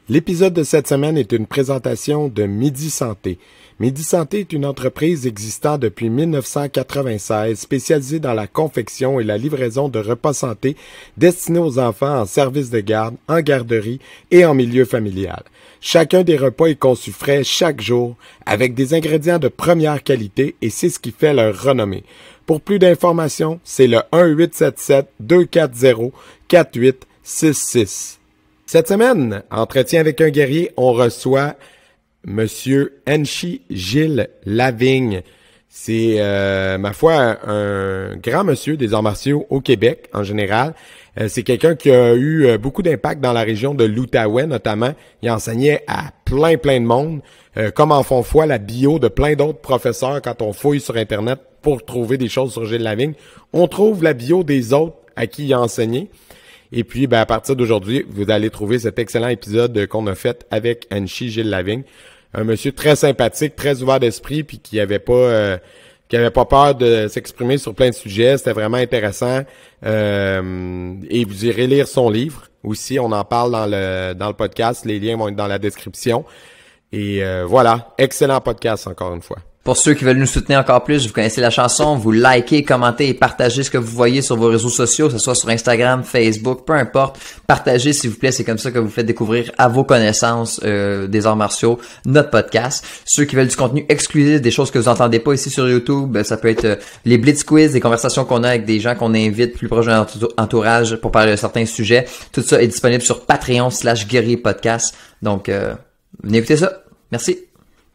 L'épisode de cette semaine est une présentation de Midi Santé. Midi Santé est une entreprise existant depuis 1996 spécialisée dans la confection et la livraison de repas santé destinés aux enfants en service de garde, en garderie et en milieu familial. Chacun des repas est conçu frais chaque jour avec des ingrédients de première qualité et c'est ce qui fait leur renommée. Pour plus d'informations, c'est le 1-877-240-4866. Cette semaine, entretien avec un guerrier, on reçoit Monsieur Enchi Gilles Lavigne. C'est, ma foi, un grand monsieur des arts martiaux au Québec en général. C'est quelqu'un qui a eu beaucoup d'impact dans la région de l'Outaouais notamment. Il enseignait à plein de monde, comme en font foi la bio de plein d'autres professeurs quand on fouille sur Internet pour trouver des choses sur Gilles Lavigne. On trouve la bio des autres à qui il a enseigné. Et puis, à partir d'aujourd'hui, vous allez trouver cet excellent épisode qu'on a fait avec Enchi Gilles Lavigne. Un monsieur très sympathique, très ouvert d'esprit, puis qui avait pas peur de s'exprimer sur plein de sujets. C'était vraiment intéressant. Et vous irez lire son livre aussi. On en parle dans le podcast. Les liens vont être dans la description. Et voilà, excellent podcast encore une fois. Pour ceux qui veulent nous soutenir encore plus, vous connaissez la chanson, vous likez, commentez et partagez ce que vous voyez sur vos réseaux sociaux, que ce soit sur Instagram, Facebook, peu importe. Partagez s'il vous plaît, c'est comme ça que vous faites découvrir à vos connaissances des arts martiaux notre podcast. Ceux qui veulent du contenu exclusif, des choses que vous entendez pas ici sur YouTube, ça peut être les Blitz Quiz, des conversations qu'on a avec des gens qu'on invite plus proches de notre entourage pour parler de certains sujets. Tout ça est disponible sur Patreon/Guerrier Podcast. Donc, venez écouter ça. Merci.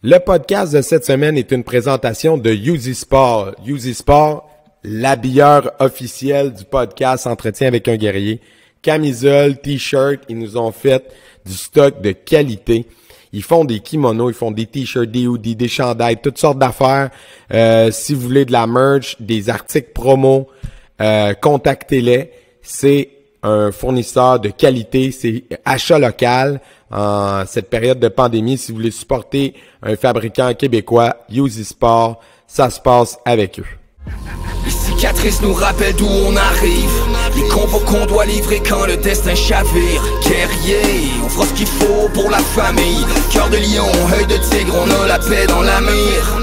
Le podcast de cette semaine est une présentation de Yuzi Sport. Yuzi Sport, l'habilleur officiel du podcast Entretien avec un guerrier. Camisole, t-shirt, ils nous ont fait du stock de qualité. Ils font des kimonos, ils font des t-shirts, des hoodies, des chandails, toutes sortes d'affaires. Si vous voulez de la merch, des articles promo, contactez-les. C'est un fournisseur de qualité, c'est achat local. En cette période de pandémie, si vous voulez supporter un fabricant québécois, Yuzi Sport, ça se passe avec eux. Les cicatrices nous rappellent d'où on arrive, les combats qu'on doit livrer quand le destin chavire. Guerrier, on fera ce qu'il faut pour la famille. Cœur de lion, œil de tigre, on a la paix dans la mire.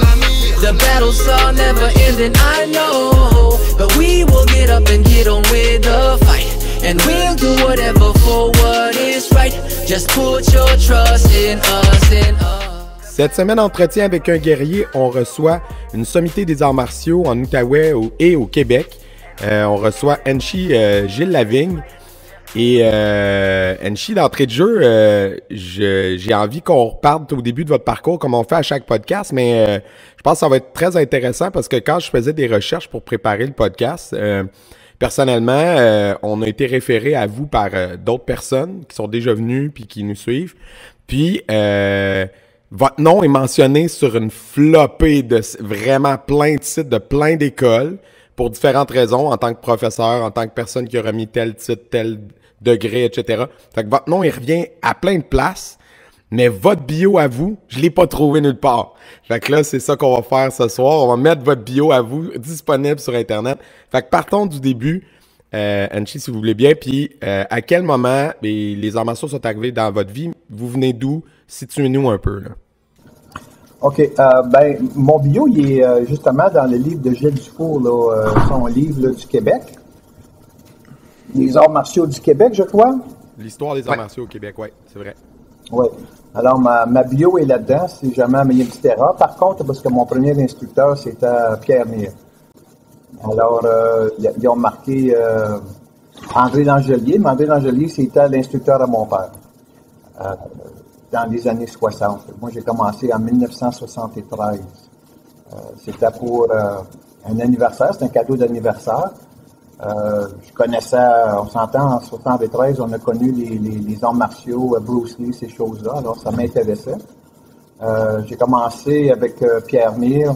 The battles are never ending, I know, but we will get up and get on with the fight. And we'll do whatever for what is right. Just put your trust in us, in us. Cette semaine, entretien avec un guerrier, on reçoit une sommité des arts martiaux en Outaouais et au Québec. On reçoit Enchi Gilles Lavigne. Et Enchi, d'entrée de jeu, j'ai envie qu'on reparte au début de votre parcours comme on fait à chaque podcast, mais je pense que ça va être très intéressant parce que quand je faisais des recherches pour préparer le podcast, personnellement, on a été référé à vous par d'autres personnes qui sont déjà venues puis qui nous suivent. Puis, votre nom est mentionné sur une flopée de vraiment plein de sites, de plein d'écoles, pour différentes raisons, en tant que professeur, en tant que personne qui a remis tel titre, tel degré, etc. Fait que votre nom, il revient à plein de places, mais votre bio à vous, je l'ai pas trouvé nulle part. Fait que là, c'est ça qu'on va faire ce soir. On va mettre votre bio à vous disponible sur Internet. Fait que partons du début, Enchi, si vous voulez bien. Puis, à quel moment les arts martiaux sont arrivés dans votre vie? Vous venez d'où? Situez-nous un peu, là. OK. Mon bio, il est justement dans le livre de Gilles Dufour, là, son livre là, du Québec. Les arts martiaux du Québec, je crois. L'histoire des arts martiaux au Québec, oui, c'est vrai. Oui. Alors, ma bio est là-dedans, c'est jamais une petite erreur. Par contre, parce que mon premier instructeur, c'était Pierre Mire. Alors, ils ont marqué André Langelier, mais André Langelier, c'était l'instructeur à mon père, dans les années 60. Moi, j'ai commencé en 1973. C'était pour un anniversaire, c'était un cadeau d'anniversaire. Je connaissais, on s'entend, en 73, on a connu les arts martiaux, Bruce Lee, ces choses-là, alors ça m'intéressait. J'ai commencé avec Pierre Mire.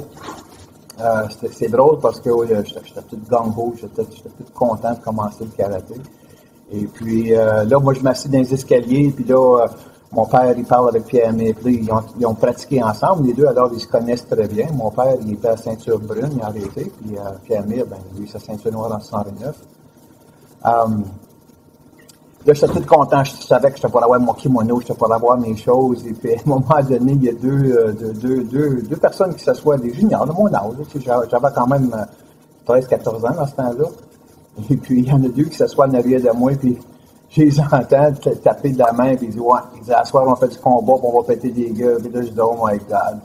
C'est drôle parce que j'étais tout gung-ho, j'étais tout content de commencer le karaté. Et puis là, moi, je m'assis dans les escaliers, puis là, mon père, il parle avec Pierre Mire. Puis ils ont pratiqué ensemble, les deux, alors ils se connaissent très bien. Mon père, il était à ceinture brune, il a arrêté, puis Pierre Mire, lui, sa ceinture noire en 69. Là, j'étais tout content. Je savais que j'étais pour avoir mon kimono, j'étais pour avoir mes choses. Et puis, à un moment donné, il y a deux personnes qui s'assoient, des juniors de mon âge. Tu sais, j'avais quand même 13-14 ans dans ce temps-là. Et puis, il y en a deux qui s'assoient en arrière de moi, puis je les entends taper de la main, puis ils disent, ouais, ils disent, à soir, on fait du combat, puis on va péter des gueules. Puis là, je dis, oh my God,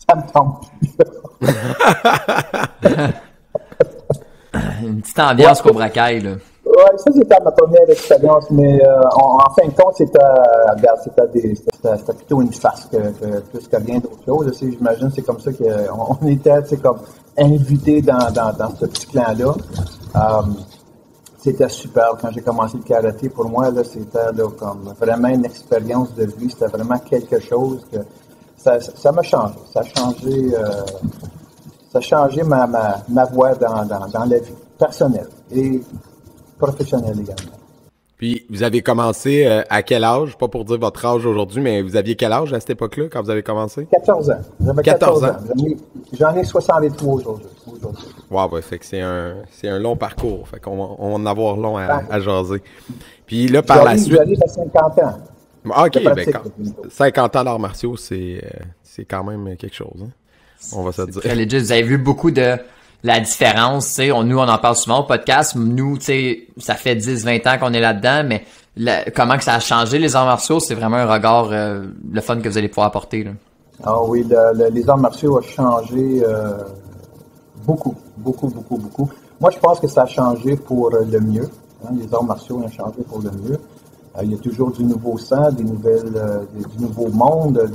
ça me tombe plus. Une petite ambiance Cobra Kai, là. Ouais, ça, c'était ma première expérience, mais en fin de compte, c'était plutôt une farce plus que bien d'autres choses. Tu sais, j'imagine que c'est comme ça qu'on était, tu sais, comme invités dans ce petit clan-là. C'était super. Quand j'ai commencé le karaté, pour moi, là, c'était là, comme vraiment une expérience de vie. C'était vraiment quelque chose que ça m'a changé. Ça a changé ma voie dans la vie personnelle et professionnelle également. Puis, vous avez commencé à quel âge? Pas pour dire votre âge aujourd'hui, mais vous aviez quel âge à cette époque-là, quand vous avez commencé? 14 ans. J'avais 14 ans. J'en ai 63 aujourd'hui. Wow, ouais, fait que c'est un long parcours. Fait qu'on va en avoir long à jaser. Puis là, par la suite... J'arrive à 50 ans. Ah, OK, ben 50 ans d'arts martiaux, c'est quand même quelque chose, hein? On va se dire. Très legit. Vous avez vu beaucoup de la différence, tu sais, nous on en parle souvent au podcast, nous, tu sais, ça fait 10-20 ans qu'on est là-dedans, mais comment que ça a changé les arts martiaux, c'est vraiment un regard, le fun que vous allez pouvoir apporter, là. Ah oui, les arts martiaux ont changé beaucoup. Moi, je pense que ça a changé pour le mieux. Hein, les arts martiaux ont changé pour le mieux. Il y a toujours du nouveau sang, du nouveau monde,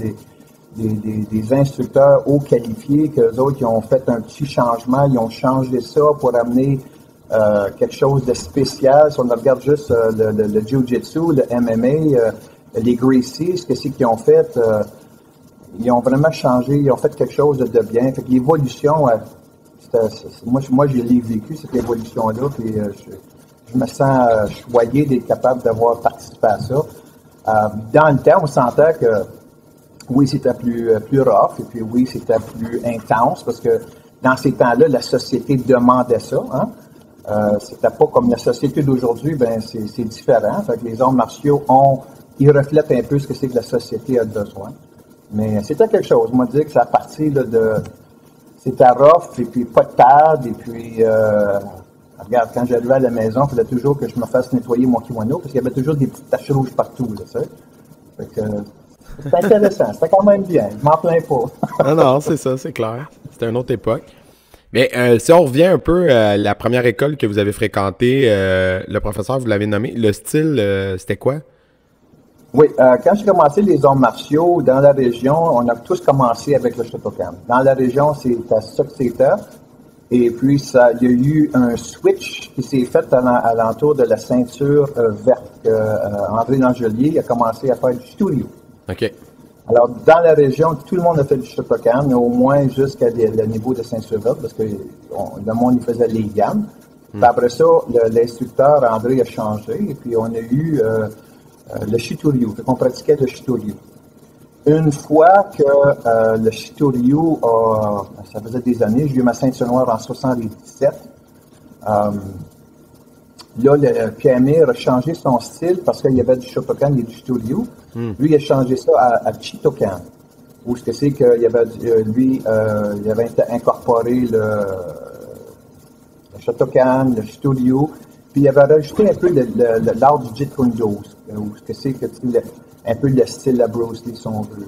des instructeurs haut qualifiés, qu'eux autres, ils ont fait un petit changement, ils ont changé ça pour amener quelque chose de spécial. Si on regarde juste le Jiu-Jitsu, le MMA, les Gracies, ce que c'est qu'ils ont fait, ils ont vraiment changé, ils ont fait quelque chose de bien. Fait que l'évolution, moi, je l'ai vécu, cette évolution-là, puis je me sens choyé d'être capable d'avoir participé à ça. Dans le temps, on sentait que oui, c'était plus rough, et puis oui, c'était plus intense, parce que dans ces temps-là, la société demandait ça. Hein? C'était pas comme la société d'aujourd'hui, ben c'est différent. Fait que les arts martiaux ils reflètent un peu ce que c'est que la société a besoin. Mais c'était quelque chose. Moi, dire que ça a parti là, c'était rough, et puis pas de pad, et puis regarde, quand j'arrivais à la maison, il fallait toujours que je me fasse nettoyer mon kimono, parce qu'il y avait toujours des petites taches rouges partout, là, tu sais. Fait que c'est intéressant, c'était quand même bien, je m'en plains pas. Non, c'est ça, c'est clair. C'était une autre époque. Mais si on revient un peu à la première école que vous avez fréquentée, le professeur, vous l'avez nommé, le style, c'était quoi? Oui, quand j'ai commencé les arts martiaux dans la région, on a tous commencé avec le Shotokan. Dans la région, c'était ça que c'était. Et puis, il y a eu un switch qui s'est fait à l'entour de la ceinture verte. André Langelier a commencé à faire du studio. OK. Alors, dans la région, tout le monde a fait du Shotokan, au moins jusqu'à le niveau de ceinture verte, parce que le monde, il faisait les gammes. Puis après ça, l'instructeur André a changé, et puis on a eu le Shitoryu. Fait qu'on pratiquait le Shitoryu. Une fois que le Shitoryu ça faisait des années, j'ai eu ma ceinture noire en 77. Là, Pierre Mir a changé son style parce qu'il y avait du Shotokan et du Shitoryu. Lui, il a changé ça à Chitokan. Où ce que c'est qu'il y avait, il avait incorporé le Shotokan, le Shitoryu, puis il avait rajouté un peu l'art du Jeet Kune Do, où ce que c'est que un peu le style à Bruce Lee, si on veut.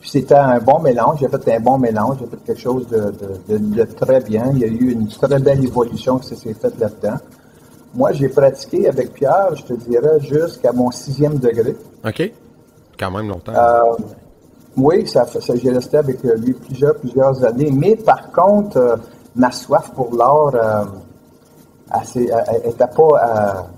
Puis c'était un bon mélange, j'ai fait un bon mélange, j'ai fait quelque chose de très bien. Il y a eu une très belle évolution qui s'est faite là-dedans. Moi, j'ai pratiqué avec Pierre, je te dirais, jusqu'à mon 6e degré. OK. Quand même longtemps. Oui, j'ai resté avec lui plusieurs années. Mais par contre, ma soif pour l'art, était pas...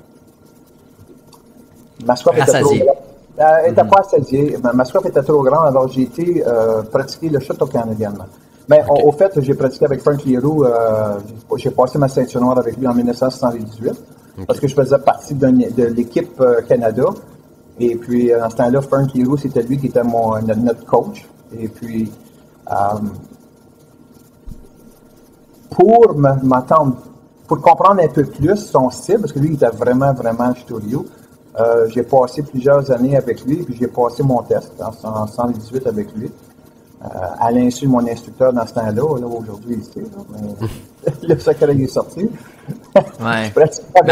ma soif était trop grande. Elle n'était pas assasiée. Ma soif était trop grande, alors j'ai été pratiquer le Shotokan également. Mais okay. Au fait, j'ai pratiqué avec Frank Leroux. J'ai passé ma ceinture noire avec lui en 1978 parce que je faisais partie de l'équipe Canada. Et puis, en ce temps-là, Frank Leroux, c'était lui qui était notre coach. Et puis, pour m'attendre pour comprendre un peu plus son style, parce que lui, il était vraiment, vraiment studio, j'ai passé plusieurs années avec lui, puis j'ai passé mon test en 118 avec lui. À l'insu de mon instructeur dans ce temps-là, là, aujourd'hui, il sait, là, mais le secret est sorti. Ouais.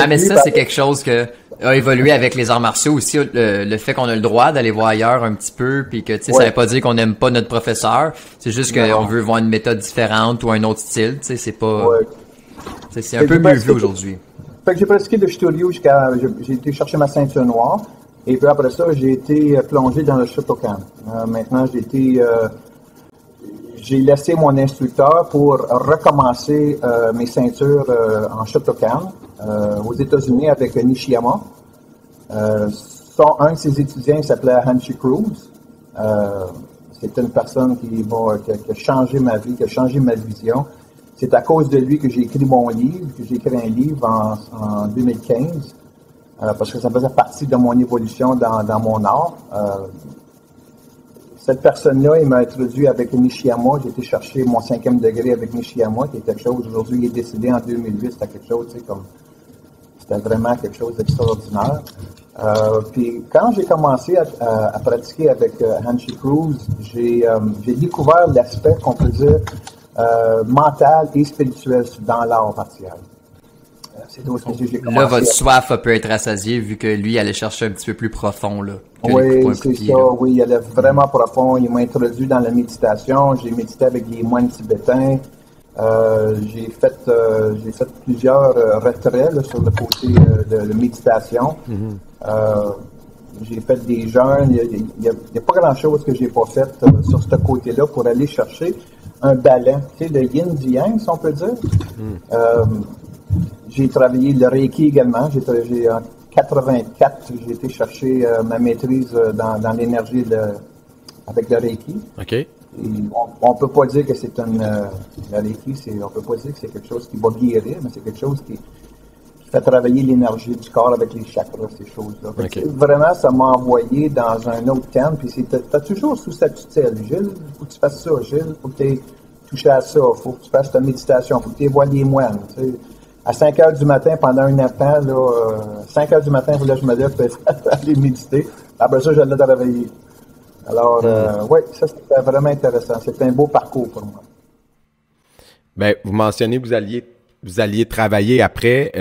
Mais ça, c'est quelque chose que a évolué avec les arts martiaux aussi, le fait qu'on a le droit d'aller voir ailleurs un petit peu, puis que, tu sais, ça veut pas dire qu'on n'aime pas notre professeur, c'est juste qu'on veut voir une méthode différente ou un autre style, tu sais, c'est pas... Ouais. C'est un peu mieux vu aujourd'hui. Fait que j'ai pratiqué le studio j'ai été chercher ma ceinture noire, et puis après ça, j'ai été plongé dans le Shotokan. Maintenant, j'ai laissé mon instructeur pour recommencer mes ceintures en Shotokan aux États-Unis avec Nishiyama. Un de ses étudiants s'appelait Hanshi Cruz. C'était une personne qui a changé ma vie, qui a changé ma vision. C'est à cause de lui que j'ai écrit mon livre, que j'ai écrit un livre en 2015, parce que ça faisait partie de mon évolution dans mon art. Cette personne-là, il m'a introduit avec Nishiyama. J'ai été chercher mon 5e degré avec Nishiyama, qui est quelque chose. Aujourd'hui, il est décédé en 2008. C'était quelque chose, tu sais, c'était vraiment quelque chose d'extraordinaire. Puis quand j'ai commencé à pratiquer avec Hanshi Cruz, j'ai découvert l'aspect qu'on peut dire mental et spirituel dans l'art martial. Là, votre soif peut être rassasiée vu que lui allait chercher un petit peu plus profond, là. Oui, c'est ça. Là. Oui, il allait vraiment profond. Il m'a introduit dans la méditation. J'ai médité avec des moines tibétains. J'ai fait plusieurs retraits là, sur le côté de méditation. J'ai fait des jeûnes. Il y a pas grand-chose que j'ai pas fait sur ce côté-là pour aller chercher un balance. Tu sais, le yin du yang, si on peut dire. J'ai travaillé le Reiki également. En 84, j'ai été chercher ma maîtrise dans l'énergie avec le Reiki. OK. Et on peut pas dire que c'est le Reiki, on peut pas dire que c'est quelque chose qui va guérir, mais c'est quelque chose qui fait travailler l'énergie du corps avec les chakras, ces choses-là. Okay. Vraiment, ça m'a envoyé dans un autre thème, puis t'as toujours sous cette tutelle. Gilles, faut que tu fasses ça. Gilles, faut que tu aies touché à ça. Faut que tu fasses ta méditation. Faut que tu aies voir les moines. T'sais. À 5 heures du matin, pendant un instant, 5 heures du matin, là, je me lève pour aller méditer. Après ça, j'allais te réveiller. Alors, oui, ça, c'était vraiment intéressant. C'était un beau parcours pour moi. Ben, vous mentionnez que vous alliez travailler après.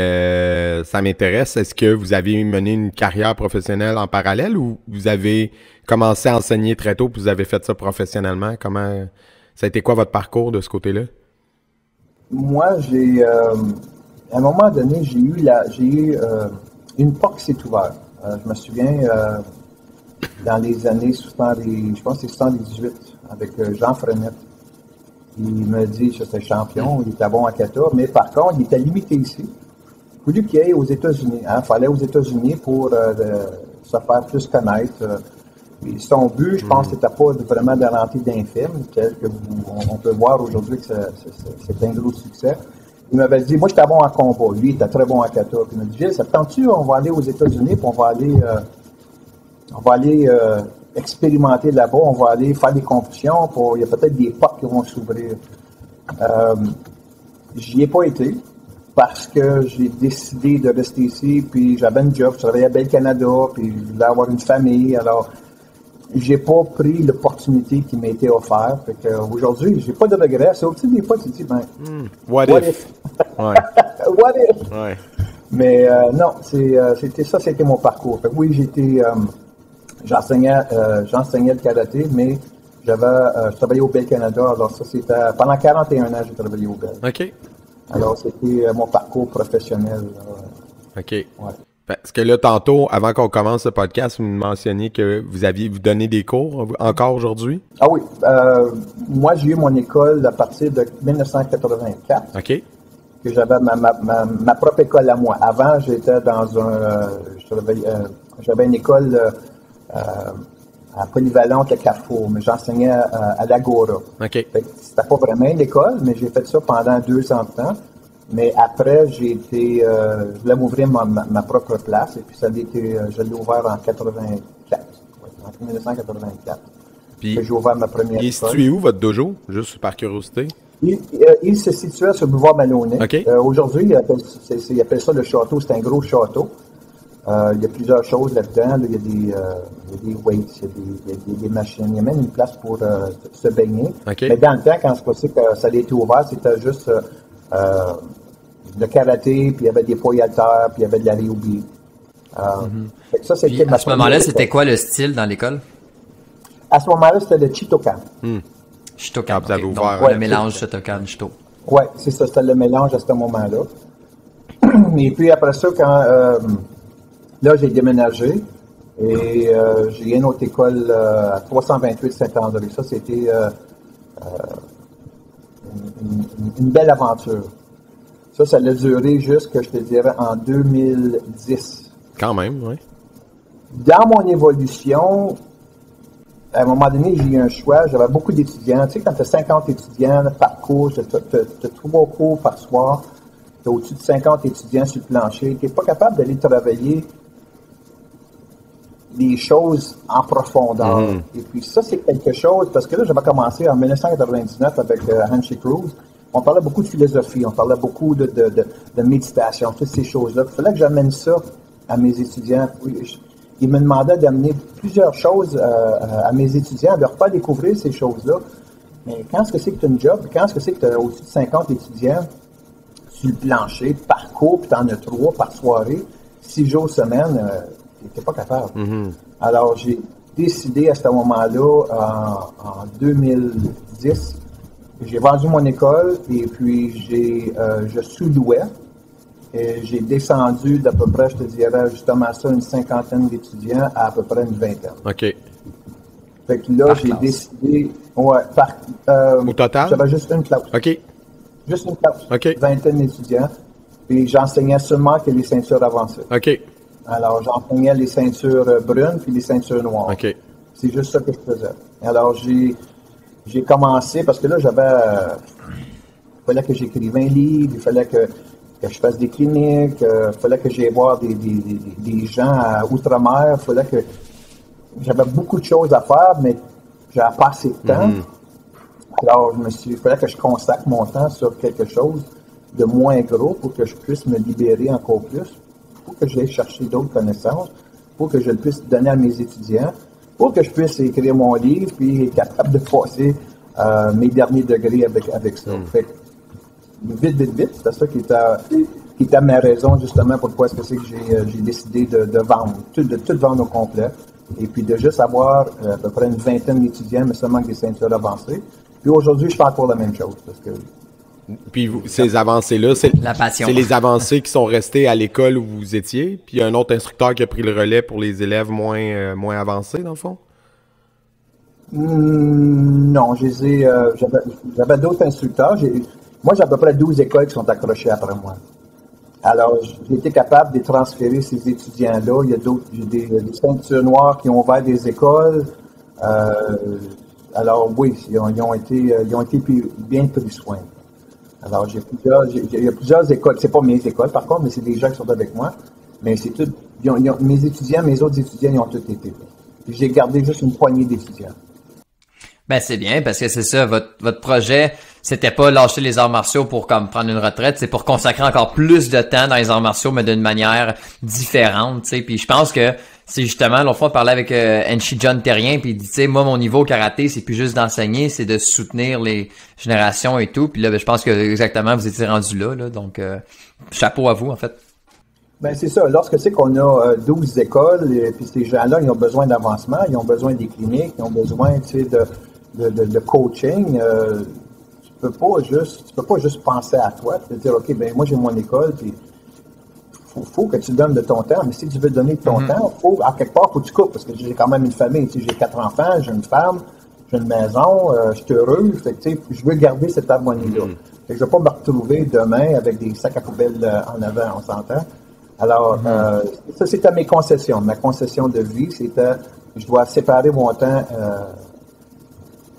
Ça m'intéresse. Est-ce que vous avez mené une carrière professionnelle en parallèle ou vous avez commencé à enseigner très tôt puis vous avez fait ça professionnellement? Ça a été quoi votre parcours de ce côté-là? Moi, à un moment donné, j'ai eu une porte qui s'est ouverte. Je me souviens, dans les années 70, je pense que c'est 78, avec Jean Frenette. Il me dit que c'était champion, il était bon à kata, mais par contre, il était limité ici. Il voulait qu'il aille aux États-Unis. Il fallait aux États-Unis pour se faire plus connaître. Et son but, je pense, c'était pas vraiment de rentrer d'infime, tel que on peut voir aujourd'hui que c'est un gros succès. Il m'avait dit, moi, j'étais bon en combat. Lui, il était très bon en kata. Puis il m'a dit, Gilles, ça te tente-tu? On va aller aux États-Unis, puis on va aller expérimenter là-bas. On va aller faire des compétitions. Il y a peut-être des portes qui vont s'ouvrir. J'y ai pas été parce que j'ai décidé de rester ici. Puis j'avais un job. Je travaillais à Bell Canada. Puis je voulais avoir une famille. Alors, j'ai pas pris l'opportunité qui m'a été offerte. Fait que aujourd'hui, j'ai pas de regrets. C'est aussi des fois, tu te dis, what if? Ouais. What if? Ouais. Mais non, c'était mon parcours. Fait que oui, j'enseignais le karaté, mais je travaillais au Bell Canada. Alors ça, c'était pendant 41 ans, j'ai travaillé au Bell. OK. Alors c'était mon parcours professionnel. OK. Ouais. Parce que là, tantôt, avant qu'on commence ce podcast, vous me mentionniez que vous donnez des cours encore aujourd'hui? Ah oui. Moi, j'ai eu mon école à partir de 1984. OK. Que j'avais ma propre école à moi. Avant, j'étais j'avais une école à Polyvalente, le Carrefour, mais j'enseignais à l'Agora. OK. C'était pas vraiment une école, mais j'ai fait ça pendant 2 ans de temps. Mais après, je voulais m'ouvrir ma propre place, et puis je l'ai ouvert en 1984. Puis, j'ai ouvert ma première école. Il est situé où, votre dojo, juste par curiosité? Il se situait sur le boulevard Maloney. OK. Aujourd'hui, il appelle ça le château. C'est un gros château. Il y a plusieurs choses là-dedans. Là. Il y a des weights, il y a des machines. Il y a même une place pour se baigner. OK. Mais dans le temps, quand c'est passé que ça a été ouvert, c'était juste le karaté, puis il y avait des poids haltères, puis il y avait de la ryobi. Fait que ça, c'était Puis, à ce moment-là, c'était quoi le style dans l'école? À ce moment-là, c'était le Chitokan. Shitokan. Vous avez ok. ouvert, Donc, ouais, le mélange Shitokan, Shito. Oui, c'est ça, c'était le mélange à ce moment-là. Et puis après ça, quand là, j'ai déménagé et j'ai une autre école à 328 Saint-André. Ça, c'était une belle aventure. Ça a duré jusque, je te dirais, en 2010. Quand même, oui. Dans mon évolution, à un moment donné, j'ai eu un choix. J'avais beaucoup d'étudiants. Tu sais, quand tu as 50 étudiants par cours, tu as 3 cours par soir, tu as au-dessus de 50 étudiants sur le plancher, tu n'es pas capable d'aller travailler des choses en profondeur. Et puis ça, c'est quelque chose, parce que là, j'avais commencé en 1999 avec Hanshi Cruz. On parlait beaucoup de philosophie, on parlait beaucoup de méditation, toutes ces choses-là. Il fallait que j'amène ça à mes étudiants. Ils me demandaient d'amener plusieurs choses à mes étudiants, de leur faire découvrir ces choses-là. Mais quand est-ce que c'est que tu as une job, quand est-ce que c'est que tu as au-dessus de 50 étudiants sur le plancher, par cours, puis tu en as 3 par soirée, 6 jours semaine, tu n'étais pas capable. Alors, j'ai décidé à ce moment-là, en 2010, j'ai vendu mon école et puis je sous-louais. Et j'ai descendu d'à peu près, je te dirais, justement ça, une 50aine d'étudiants à peu près une 20aine. OK. Fait que là, j'ai décidé... Ouais, au total? J'avais juste une classe. OK. Juste une classe. OK. 20aine d'étudiants. Puis j'enseignais seulement que les ceintures avancées. OK. Alors, j'enseignais les ceintures brunes puis les ceintures noires. OK. C'est juste ça que je faisais. Alors, j'ai commencé, parce que là, il fallait que j'écrive un livre, il fallait que je fasse des cliniques, il fallait que j'aille voir des gens à Outre-mer, il fallait que... J'avais beaucoup de choses à faire, mais j'avais pas assez de temps. Alors, il fallait que je consacre mon temps sur quelque chose de moins gros pour que je puisse me libérer encore plus, pour que j'aille chercher d'autres connaissances, pour que je le puisse donner à mes étudiants, pour que je puisse écrire mon livre, puis être capable de passer mes derniers degrés avec ça. Fait que, vite, c'est ça qui était ma raison, justement, pourquoi est-ce que c'est que j'ai décidé de vendre, de tout vendre au complet, et puis de juste avoir à peu près une 20aine d'étudiants, mais seulement avec des ceintures avancées. Puis aujourd'hui, je fais encore la même chose, parce que... Puis ces avancées-là, c'est La passion. C'est les avancées qui sont restées à l'école où vous étiez, puis il y a un autre instructeur qui a pris le relais pour les élèves moins avancés, dans le fond? Non, j'avais d'autres instructeurs. Moi, j'ai à peu près 12 écoles qui sont accrochées après moi. Alors, j'ai été capable de transférer ces étudiants-là. Il y a des ceintures noires qui ont ouvert des écoles. Alors, oui, ils ont été bien pris soin. Alors, il y a plusieurs écoles. C'est pas mes écoles, par contre, mais c'est des gens qui sont avec moi. Mais c'est tout. Mes étudiants, mes autres étudiants, ils ont tous été là. J'ai gardé juste une poignée d'étudiants. Ben c'est bien parce que c'est ça, votre projet, c'était pas lâcher les arts martiaux pour comme prendre une retraite, c'est pour consacrer encore plus de temps dans les arts martiaux, mais d'une manière différente, tu sais. Puis je pense que c'est justement, l'autre fois on parlait avec Enchi John Terrien, puis il dit, tu sais, moi mon niveau au karaté, c'est plus juste d'enseigner, c'est de soutenir les générations et tout. Puis là, ben, je pense que exactement vous étiez rendu là, donc chapeau à vous en fait. Ben c'est ça. Lorsque c'est qu'on a 12 écoles, et puis ces gens-là, ils ont besoin d'avancement, ils ont besoin des cliniques, ils ont besoin, tu sais, de coaching. Tu peux pas juste penser à toi, tu peux dire, OK, ben moi j'ai mon école, puis faut que tu donnes de ton temps, mais si tu veux donner de ton temps, à quelque part, faut que tu coupes, parce que j'ai quand même une famille, tu sais, j'ai 4 enfants, j'ai une femme, j'ai une maison, je suis heureux, fait que, tu sais, je veux garder cette harmonie-là. Fait que je veux pas me retrouver demain avec des sacs à poubelle en avant, on s'entend. Alors, ça, c'était mes concessions. Ma concession de vie, c'était, je dois séparer mon temps,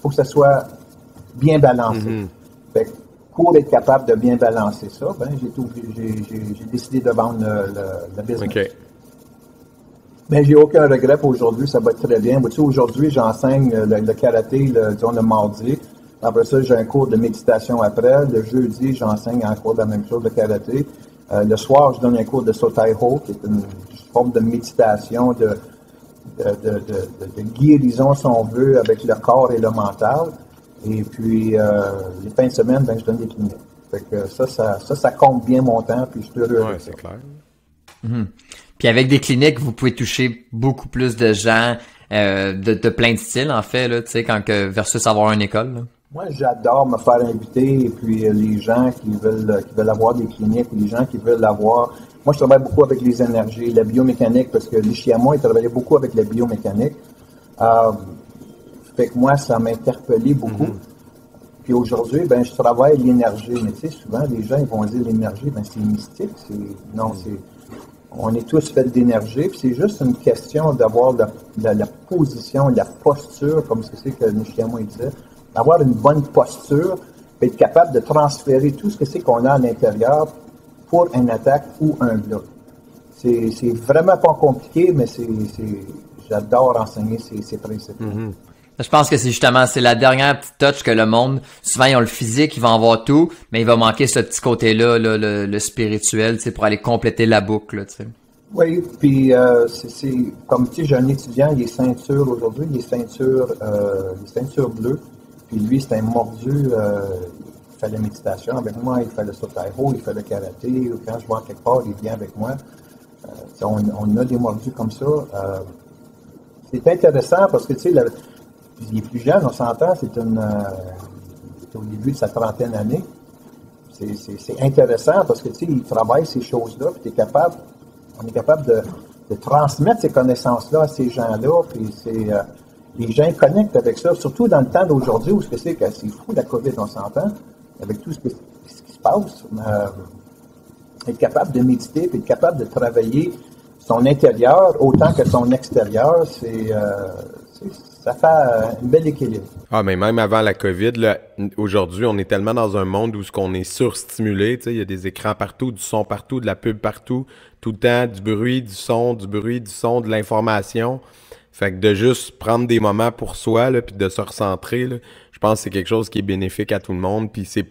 faut que ça soit bien balancé. Fait que pour être capable de bien balancer ça, ben, j'ai décidé de vendre le business. OK. Ben, j'ai aucun regret pour aujourd'hui, ça va très bien. Tu sais, aujourd'hui, j'enseigne le karaté, disons, le mardi. Après ça, j'ai un cours de méditation après. Le jeudi, j'enseigne en cours de la même chose, de karaté. Le soir, je donne un cours de Sotaiho, qui est une forme de méditation, de guérison, si on veut, avec le corps et le mental. Et puis, les fins de semaine, je donne des cliniques. Fait que ça compte bien mon temps, puis je suis heureux. Ouais, c'est clair. Mm-hmm. Puis avec des cliniques, vous pouvez toucher beaucoup plus de gens de plein de styles, en fait, là, tu sais, versus avoir une école, là. Moi, j'adore me faire inviter, et puis les gens qui veulent avoir des cliniques, ou les gens qui veulent avoir... Moi, je travaille beaucoup avec les énergies, la biomécanique, parce que l'Ishiyama, il travaillait beaucoup avec la biomécanique. Fait que moi, ça m'a interpellé beaucoup. Mm-hmm. Puis aujourd'hui, je travaille l'énergie. Mais tu sais, souvent, les gens, ils vont dire l'énergie, c'est mystique. On est tous faits d'énergie, puis c'est juste une question d'avoir la position, la posture, comme ce que c'est que Nishiyama disait, avoir une bonne posture, puis être capable de transférer tout ce que c'est qu'on a à l'intérieur pour une attaque ou un bloc. C'est vraiment pas compliqué, mais j'adore enseigner ces principes. Mm-hmm. Je pense que c'est la dernière petite touch que le monde, souvent ils ont le physique, ils vont avoir tout, mais il va manquer ce petit côté-là, là, le spirituel, tu sais, pour aller compléter la boucle, tu sais. Oui, puis c'est comme tu sais, j'ai un étudiant, il est ceinture aujourd'hui, il est ceinture bleue, puis lui c'est un mordu, il fait la méditation avec moi, il fait le Sotaiho, il fait le karaté, quand je vois quelque part, il vient avec moi. On a des mordus comme ça. C'est intéressant parce que tu sais, il est plus jeune, on s'entend, c'est au début de sa trentaine d'années. C'est intéressant parce que tu sais, il travaille ces choses-là, puis on est capable de transmettre ces connaissances-là à ces gens-là, puis les gens connectent avec ça, surtout dans le temps d'aujourd'hui où c'est fou la COVID, on s'entend, avec tout ce qui se passe. Être capable de méditer, puis être capable de travailler son intérieur autant que son extérieur, ça fait un bel équilibre. Ah, mais même avant la COVID, là, aujourd'hui, on est tellement dans un monde où on est surstimulé, tu sais, il y a des écrans partout, du son partout, de la pub partout, tout le temps, du bruit, du son, de l'information. Fait que de juste prendre des moments pour soi, là, puis de se recentrer, là, je pense que c'est quelque chose qui est bénéfique à tout le monde, puis c'est,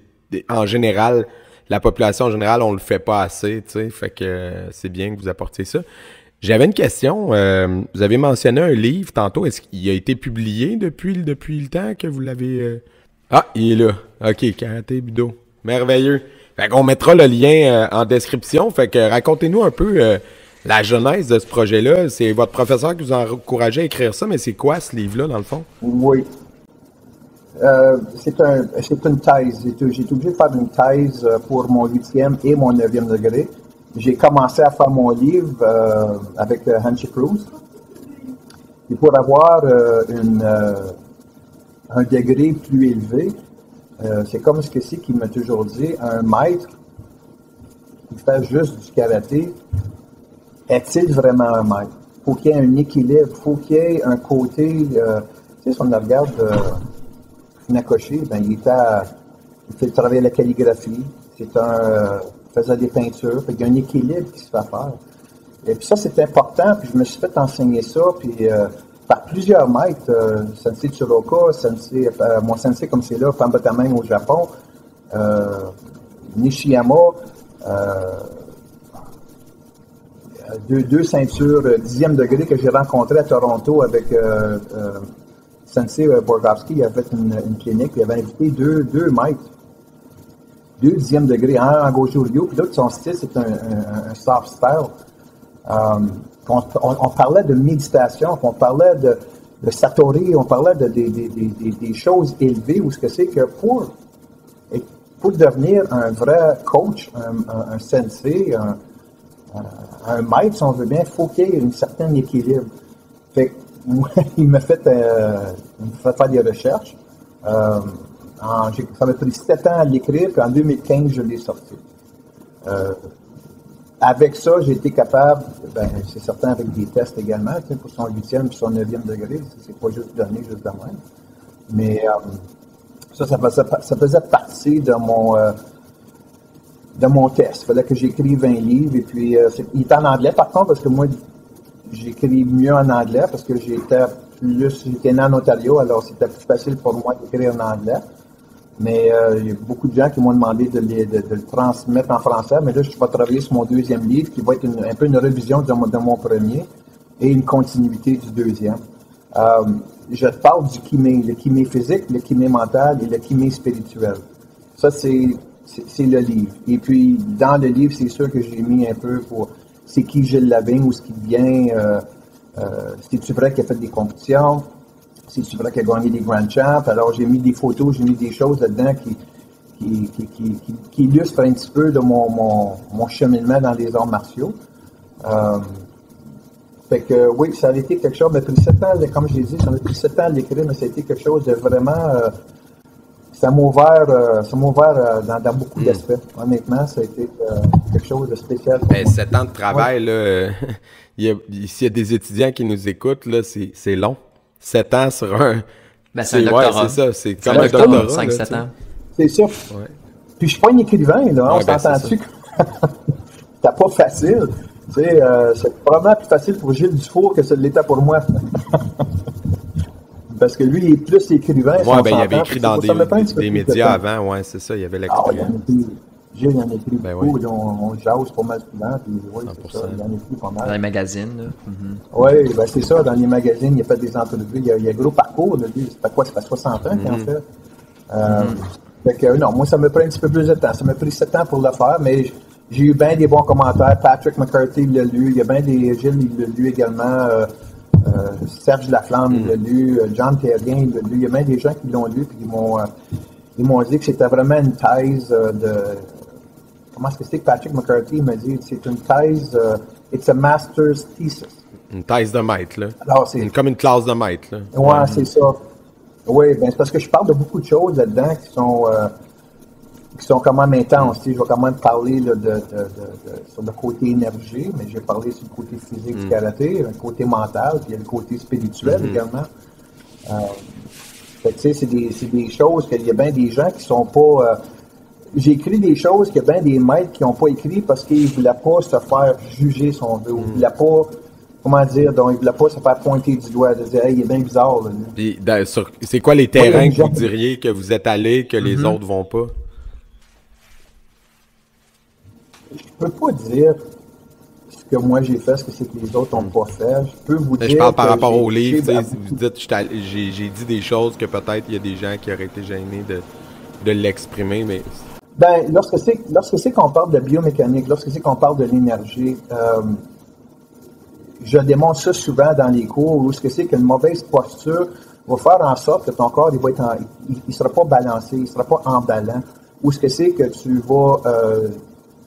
en général, la population en général, on le fait pas assez, tu sais, fait que c'est bien que vous apportiez ça. J'avais une question. Vous avez mentionné un livre tantôt. Est-ce qu'il a été publié depuis le temps que vous l'avez... Ah, il est là. OK, Karaté Budo. Merveilleux. Fait qu'on mettra le lien en description. Fait que racontez-nous un peu la genèse de ce projet-là. C'est votre professeur qui vous a encouragé à écrire ça, mais c'est quoi ce livre-là, dans le fond? Oui. C'est une thèse. J'ai été obligé de faire une thèse pour mon 8e et mon 9e degré. J'ai commencé à faire mon livre avec Hanshi Cruz. Et pour avoir un degré plus élevé, c'est comme ce que c'est qui m'a toujours dit, un maître qui fait juste du karaté, est-il vraiment un maître? Faut qu'il y ait un équilibre, faut qu'il y ait un côté, tu sais, si on regarde Funakoshi, il fait travailler la calligraphie, faisait des peintures, il y a un équilibre qui se fait faire. Et puis ça, c'est important, puis je me suis fait enseigner ça, puis par plusieurs maîtres, Sensei Tsuroka, mon sensei comme c'est là, Pambatamen au Japon, Nishiyama, deux ceintures 10e degré que j'ai rencontrées à Toronto avec Sensei Borgowski, il avait fait une clinique, il avait invité deux maîtres. 2 10e degré, un en Goju Ryu, puis l'autre, son style, c'est un soft style. On parlait de méditation, on parlait de Satori, on parlait des choses élevées, ou ce que c'est que pour devenir un vrai coach, un sensei, un maître, si on veut bien, il faut qu'il y ait un certain équilibre. Fait que, moi, il m'a fait faire des recherches. Ça m'a pris 7 ans à l'écrire, puis en 2015, je l'ai sorti. Avec ça, j'ai été capable, c'est certain avec des tests également, pour son 8e et son 9e degré, c'est pas juste donné, juste de même. Mais ça faisait partie de mon test. Il fallait que j'écrive un livre, et puis il est en anglais par contre, parce que moi, j'écris mieux en anglais, parce que j'étais né en Ontario, alors c'était plus facile pour moi d'écrire en anglais. Mais il y a beaucoup de gens qui m'ont demandé de le transmettre en français. Mais là, je vais travailler sur mon deuxième livre qui va être un peu une révision de mon premier et une continuité du deuxième. Je parle du kimé, le kimé physique, le kimé mental et le kimé spirituel. Ça, c'est le livre. Et puis, dans le livre, c'est sûr que j'ai mis un peu pour c'est qui Gilles Lavigne, où ce qui vient, c'est-tu vrai qu'il a fait des compétitions, c'est-tu vrai qu'il a gagné des Grand Champs. Alors, j'ai mis des photos, j'ai mis des choses là-dedans qui illustrent un petit peu de mon cheminement dans les arts martiaux. Fait que, oui, ça a été quelque chose, mais pris 7 ans, comme je l'ai dit, ça m'a pris 7 ans à l'écrire, mais ça a été quelque chose de vraiment, ça m'a ouvert dans beaucoup d'aspects. Honnêtement, ça a été quelque chose de spécial pour moi. 7 ans de travail, là, s'il y a des étudiants qui nous écoutent, là, c'est long. 7 ans sur un... c'est un doctorat. Ouais, c'est ça, c'est comme un doctorat. 5-7 ans. C'est ça. Ouais. Puis je suis pas un écrivain, là, on s'entend-tu? C'était pas facile. Tu sais, c'est probablement plus facile pour Gilles Dufour que ce l'était pour moi. Parce que lui, il est plus écrivain. Ouais, il avait écrit dans des médias avant, ouais, c'est ça, il y avait l'expérience. Gilles, il en a écrit beaucoup, on jase pas mal souvent, puis oui, c'est ça, il en a écrit pas mal. Dans les magazines, là. Oui, c'est ça, dans les magazines, il a fait des entrevues, il y a un gros parcours, là, lui, ça fait 60 ans qu'il en fait. Fait que, non, moi, ça m'a pris un petit peu plus de temps, ça m'a pris 7 ans pour le faire, mais j'ai eu bien des bons commentaires. Patrick McCarthy l'a lu. Il y a bien des... Gilles, il l'a lu également. Serge Laflamme, il l'a lu. John Terrien, il l'a lu. Il y a bien des gens qui l'ont lu puis ils m'ont dit que c'était vraiment une thèse de... Comment est-ce que c'est que Patrick McCarthy m'a dit? C'est une thèse... it's a master's thesis. Une thèse de maître, là. Alors, c'est... Comme une classe de maître, là. Ouais, c'est ça. Oui, ben c'est parce que je parle de beaucoup de choses là-dedans qui sont quand même intenses. Je vais quand même parler là, sur le côté énergie, mais j'ai parlé sur le côté physique du karaté, le côté mental, puis il y a le côté spirituel également. Fait que, c'est des choses qu'il y a bien des gens qui sont pas... j'ai écrit des choses qu'il y a bien des maîtres qui n'ont pas écrit parce qu'ils ne voulaient pas se faire juger, si on veut. Ils ne voulaient pas... Comment dire? Donc, ils ne voulaient pas se faire pointer du doigt, de dire « Hey, il est bien bizarre. » Puis, c'est quoi les terrains que vous diriez que vous êtes allés, que les autres vont pas? Je peux pas dire ce que moi j'ai fait, ce que c'est que les autres n'ont pas fait. Je peux vous dire. Je parle par rapport au livre. Vous dites, j'ai dit des choses que peut-être il y a des gens qui auraient été gênés de l'exprimer, mais. Ben, lorsque c'est qu'on parle de biomécanique, lorsque c'est qu'on parle de l'énergie, je démontre ça souvent dans les cours où ce que c'est qu'une mauvaise posture va faire en sorte que ton corps il sera pas balancé, il sera pas emballant. Ou ce que c'est que tu vas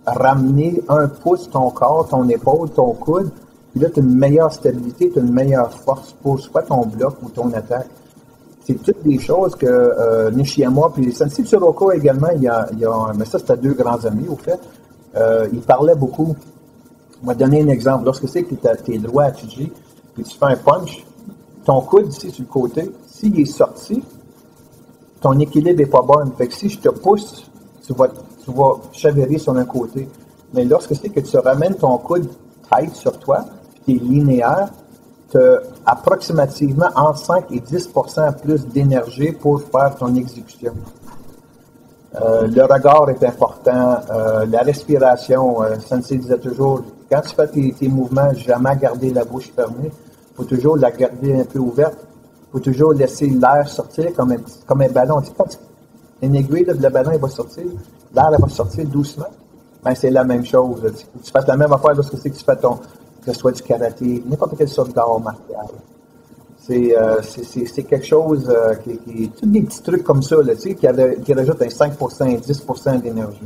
ramener un pouce ton corps, ton épaule, ton coude, puis là, tu as une meilleure stabilité, tu as une meilleure force pour soit ton bloc ou ton attaque. C'est toutes des choses que Nishiyama, puis Sensei Tsuruoka également, mais ça, c'était 2 grands amis, au fait. Ils parlaient beaucoup. On va donner un exemple. Lorsque c'est que tu es droit à Chiji, puis tu fais un punch, ton coude ici sur le côté, s'il est sorti, ton équilibre n'est pas bon. Fait que si je te pousse, tu vas chavirer sur un côté. Mais lorsque c'est que tu ramènes ton coude tight sur toi, puis tu es linéaire, tu as approximativement entre 5 et 10% plus d'énergie pour faire ton exécution. Le regard est important, la respiration. Sensei disait toujours, quand tu fais tes mouvements, jamais garder la bouche fermée. Il faut toujours la garder un peu ouverte. Il faut toujours laisser l'air sortir comme un ballon. Tu sais, quand une aiguille, là, le ballon il va sortir, l'air va sortir doucement. Ben, c'est la même chose. Là. Tu fasses la même affaire lorsque c'est que tu fais que ce soit du karaté, n'importe quelle sorte d'art martial. C'est quelque chose qui tous des petits trucs comme ça, là, tu sais, qui rajoutent un 5%, 10% d'énergie.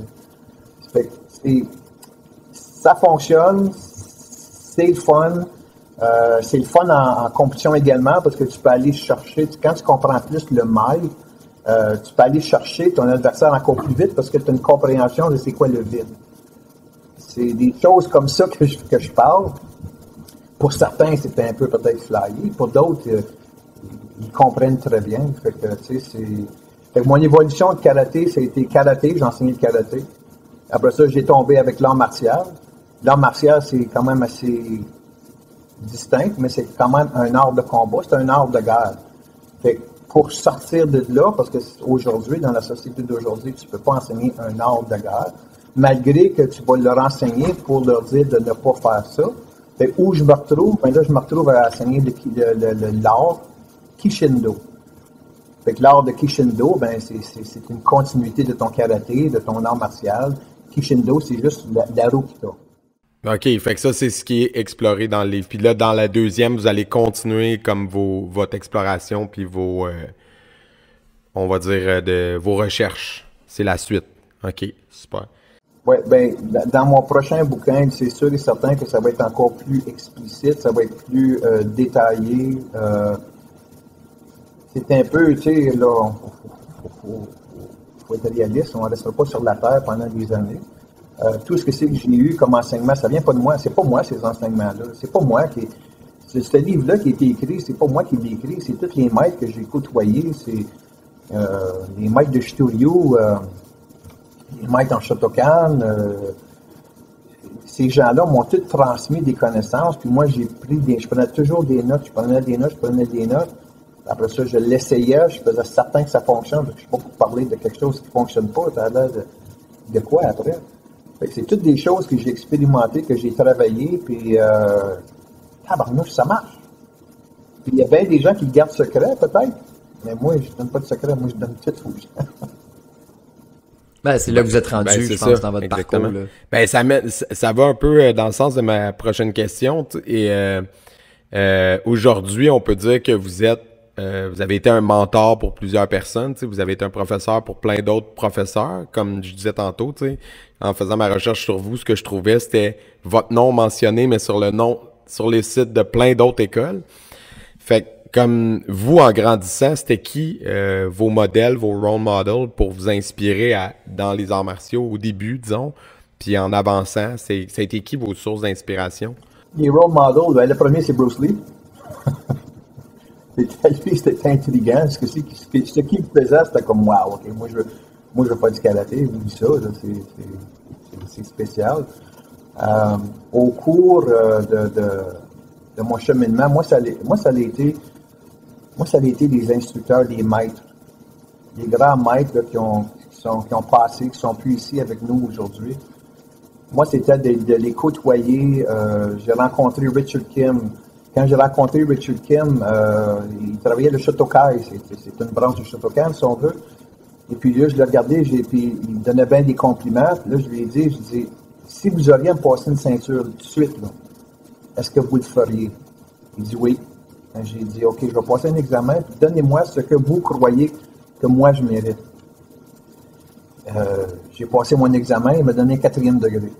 Ça fonctionne, c'est le fun. C'est le fun en compétition également parce que tu peux aller chercher, quand tu comprends plus le mail, tu peux aller chercher ton adversaire encore plus vite parce que tu as une compréhension de c'est quoi le vide. C'est des choses comme ça que je parle. Pour certains, c'est un peu peut-être flyé. Pour d'autres, ils comprennent très bien. Fait que mon évolution de karaté, ça a été karaté. J'ai enseigné le karaté. Après ça, j'ai tombé avec l'art martial. L'art martial, c'est quand même assez distinct, mais c'est quand même un art de combat. C'est un art de guerre. Fait que pour sortir de là, parce que aujourd'hui, dans la société d'aujourd'hui, tu ne peux pas enseigner un art de guerre, malgré que tu vas leur enseigner pour leur dire de ne pas faire ça. Fait où je me retrouve, ben là, je me retrouve à enseigner l'art Kishindo. Fait que l'art de Kishindo, ben, c'est une continuité de ton karaté, de ton art martial. Kishindo, c'est juste la roue que t'as. OK, fait que ça, c'est ce qui est exploré dans le livre. Puis là, dans la deuxième, vous allez continuer comme votre exploration puis vos, on va dire, vos recherches. C'est la suite. OK, super. Oui, ben, dans mon prochain bouquin, c'est sûr et certain que ça va être encore plus explicite, ça va être plus détaillé. C'est un peu, tu sais, là, faut être réaliste, on ne restera pas sur la Terre pendant des années. Tout ce que c'est que j'ai eu comme enseignement, ça vient pas de moi. C'est pas moi, ces enseignements-là. C'est pas moi qui... Ce livre-là qui a été écrit, c'est pas moi qui l'ai écrit. C'est tous les maîtres que j'ai côtoyés. C'est les maîtres de Shitoryu, les maîtres en Shotokan. Ces gens-là m'ont tous transmis des connaissances. Puis moi, je prenais toujours des notes. Je prenais des notes. Après ça, je l'essayais. Je faisais certain que ça fonctionne. Je ne suis pas pour parler de quelque chose qui ne fonctionne pas. Ça a l'air de quoi après? Fait que c'est toutes des choses que j'ai expérimentées, que j'ai travaillées, puis tabarnouche, ça marche. Puis il y a bien des gens qui le gardent secret, peut-être, mais moi, je donne pas de secret, moi, je donne tout aux gens. Ben, c'est là que vous êtes rendu, je pense, dans votre exactement. parcours. Là. Ben, ça va un peu dans le sens de ma prochaine question. Et aujourd'hui, on peut dire que vous avez été un mentor pour plusieurs personnes. Vous avez été un professeur pour plein d'autres professeurs, comme je disais tantôt. T'sais. En faisant ma recherche sur vous, ce que je trouvais, c'était votre nom mentionné, mais sur les sites de plein d'autres écoles. Fait que, comme vous, en grandissant, c'était qui vos modèles, vos role models pour vous inspirer dans les arts martiaux au début, disons, puis en avançant, ça a été qui vos sources d'inspiration? Les role models, ben, le premier, c'est Bruce Lee. C'était intriguant. Ce qu'il faisait, c'était comme, wow, OK, moi, je veux pas du karaté, oublie ça, là, c'est spécial. Au cours de mon cheminement, moi, ça a été des instructeurs, des maîtres, des grands maîtres là, qui ont passé, qui sont plus ici avec nous aujourd'hui. Moi, c'était de les côtoyer. J'ai rencontré Richard Kim. Quand j'ai rencontré Richard Kim, il travaillait le Shotokai. C'est une branche du Shotokan, si on veut. Et puis là, je l'ai regardé, puis il me donnait bien des compliments. Puis là, je lui ai dit, si vous auriez à me passer une ceinture tout de suite, là, est-ce que vous le feriez? Il dit oui. J'ai dit, OK, je vais passer un examen, puis donnez-moi ce que vous croyez que moi je mérite. J'ai passé mon examen, il m'a donné un 4e degré.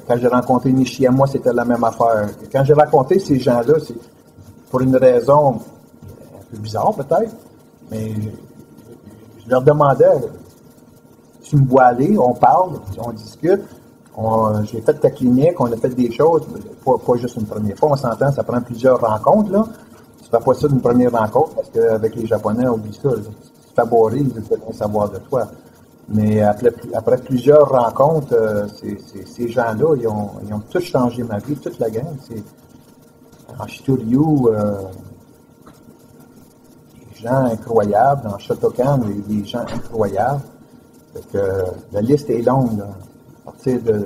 Quand j'ai rencontré Nishiyama, c'était la même affaire. Quand j'ai rencontré ces gens-là, c'est pour une raison un peu bizarre peut-être, mais je leur demandais, tu me vois aller, on parle, on discute, j'ai fait ta clinique, on a fait des choses, pas juste une première fois, on s'entend, ça prend plusieurs rencontres, là. Tu fais pas ça d'une première rencontre, parce qu'avec les Japonais, oublie ça, là. Tu favoris, ils veulent rien savoir de toi. Mais après plusieurs rencontres, ces gens-là, ils ont tous changé ma vie, toute la gang. En Shitoryu, des gens incroyables. Dans Shotokan, des gens incroyables. Fait que, la liste est longue. Là. À partir de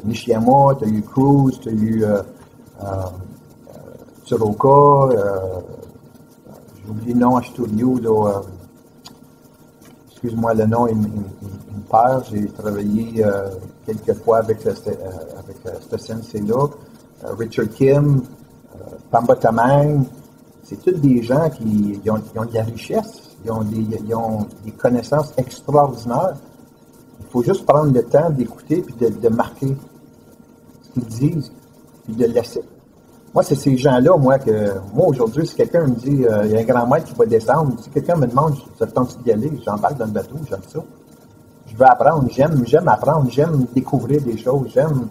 Nishiyama, tu as eu Cruz, tu as eu Tsuruoka, j'ai oublié le nom à Shitoryu, là. Excuse-moi, le nom, il me perd. J'ai travaillé quelques fois avec ce sensei-là. Richard Kim, Pamba Tamang. C'est tous des gens qui ont de la richesse. Ils ont des connaissances extraordinaires. Il faut juste prendre le temps d'écouter puis de marquer ce qu'ils disent puis de le laisser. Moi, c'est ces gens-là, moi, aujourd'hui, si quelqu'un me dit, il y a un grand maître qui va descendre, si quelqu'un me demande, ça te tente d'y aller, j'embarque dans le bateau, j'aime ça. Je veux apprendre, j'aime apprendre, j'aime découvrir des choses, j'aime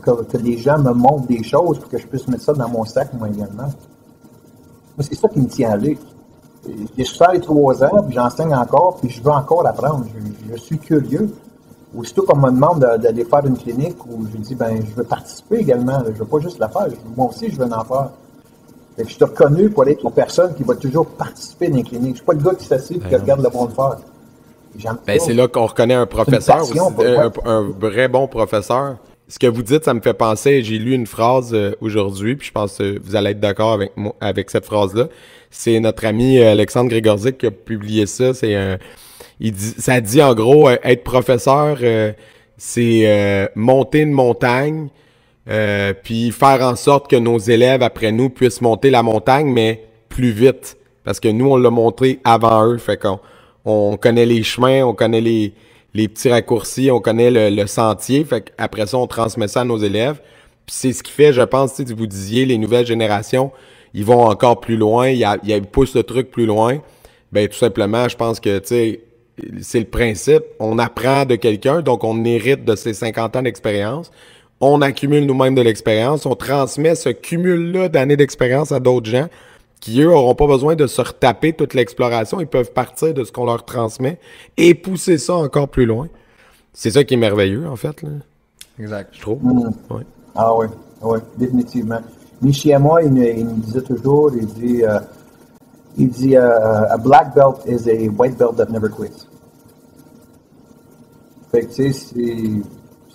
que les gens me montrent des choses pour que je puisse mettre ça dans mon sac, moi, également. Moi, c'est ça qui me tient à l'œil. J'ai 63 ans, puis j'enseigne encore, puis je veux encore apprendre. Je suis curieux. Aussitôt qu'on me demande d'aller faire une clinique où je dis, je veux participer également. Je veux pas juste la faire. Moi aussi, je veux en faire. Fait que je suis reconnu pour être une personne qui va toujours participer dans les cliniques. Je suis pas le gars qui s'assied et qui regarde le monde faire. Ben, c'est là qu'on reconnaît un professeur aussi, un vrai bon professeur. Ce que vous dites, ça me fait penser, j'ai lu une phrase aujourd'hui, puis je pense que vous allez être d'accord avec moi, avec cette phrase-là. C'est notre ami Alexandre Grégorzik qui a publié ça. Ça dit en gros, être professeur, c'est monter une montagne, puis faire en sorte que nos élèves après nous puissent monter la montagne, mais plus vite. Parce que nous, on l'a monté avant eux, fait qu'on connaît les chemins, on connaît les petits raccourcis, on connaît le sentier. Fait qu'après ça, on transmet ça à nos élèves. Puis c'est ce qui fait, je pense, si vous disiez, les nouvelles générations, ils vont encore plus loin, ils poussent le truc plus loin. Ben tout simplement, je pense que, tu sais, c'est le principe. On apprend de quelqu'un, donc on hérite de ses 50 ans d'expérience. On accumule nous-mêmes de l'expérience. On transmet ce cumul-là d'années d'expérience à d'autres gens qui, eux, n'auront pas besoin de se retaper toute l'exploration. Ils peuvent partir de ce qu'on leur transmet et pousser ça encore plus loin. C'est ça qui est merveilleux, en fait, là. Exact. Je trouve. Ouais. Ah oui, définitivement. Michi à moi, il me disait toujours, il dit a black belt is a white belt that never quits. Fait que, tu sais,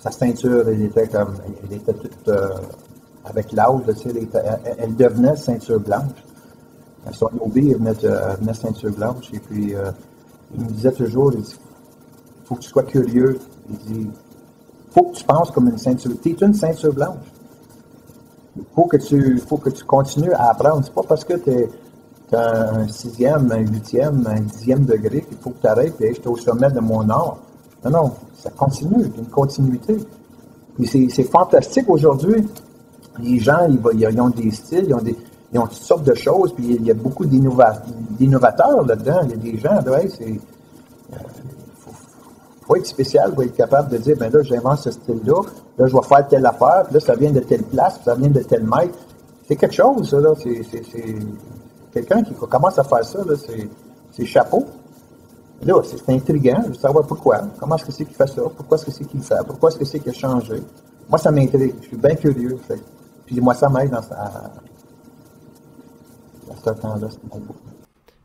sa ceinture, elle était toute, avec l'âge, tu sais, elle devenait ceinture blanche. Son hobby, elle venait ceinture blanche. Et puis, il me disait toujours, il dit, faut que tu sois curieux. Il dit, faut que tu penses comme une ceinture. Tu es une ceinture blanche. Faut que tu continues à apprendre. C'est pas parce que tu as un 6e, un 8e, un 10e degré qu'il faut que tu arrêtes et je suis au sommet de mon art. Non, ça continue, il y a une continuité. Et c'est fantastique aujourd'hui. Les gens, ils ont des styles, ils ont toutes sortes de choses, puis il y a beaucoup d'innovateurs là-dedans. Il y a des gens, là, faut être spécial, faut être capable de dire, ben là, j'invente ce style-là, là, je vais faire telle affaire, puis là, ça vient de telle place, puis ça vient de tel maître. C'est quelque chose, ça, là. C'est quelqu'un qui commence à faire ça, là, c'est chapeau. Là, c'est intriguant, je veux savoir pourquoi. Comment est-ce que c'est qu'il fait ça? Pourquoi est-ce que c'est qu'il le fait? Pourquoi est-ce que c'est qu'il a changé? Moi, ça m'intrigue. Je suis bien curieux. Fait. Puis moi, ça m'aide à ce temps-là. C'est beau.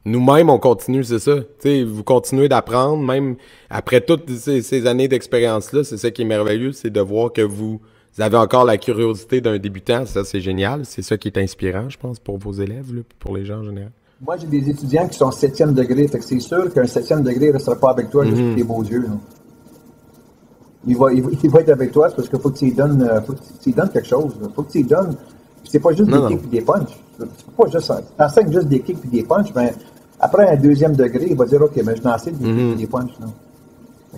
Nous-mêmes, on continue, c'est ça. T'sais, vous continuez d'apprendre, même après toutes ces années d'expérience-là, c'est ça qui est merveilleux, c'est de voir que vous avez encore la curiosité d'un débutant. Ça, c'est génial. C'est ça qui est inspirant, je pense, pour vos élèves, là, pour les gens en général. Moi, j'ai des étudiants qui sont 7e degré, fait que c'est sûr qu'un 7e degré ne restera pas avec toi juste pour tes beaux yeux. Là. Il va être avec toi, c'est parce qu'il faut que tu lui donnes quelque chose. Il faut que tu lui donnes. C'est pas juste des kicks et des punches. C'est pas juste ça. Tu enseignes juste des kicks et des punches, mais après un 2e degré, il va dire OK, mais je n'enseigne des kicks et des punches. Là.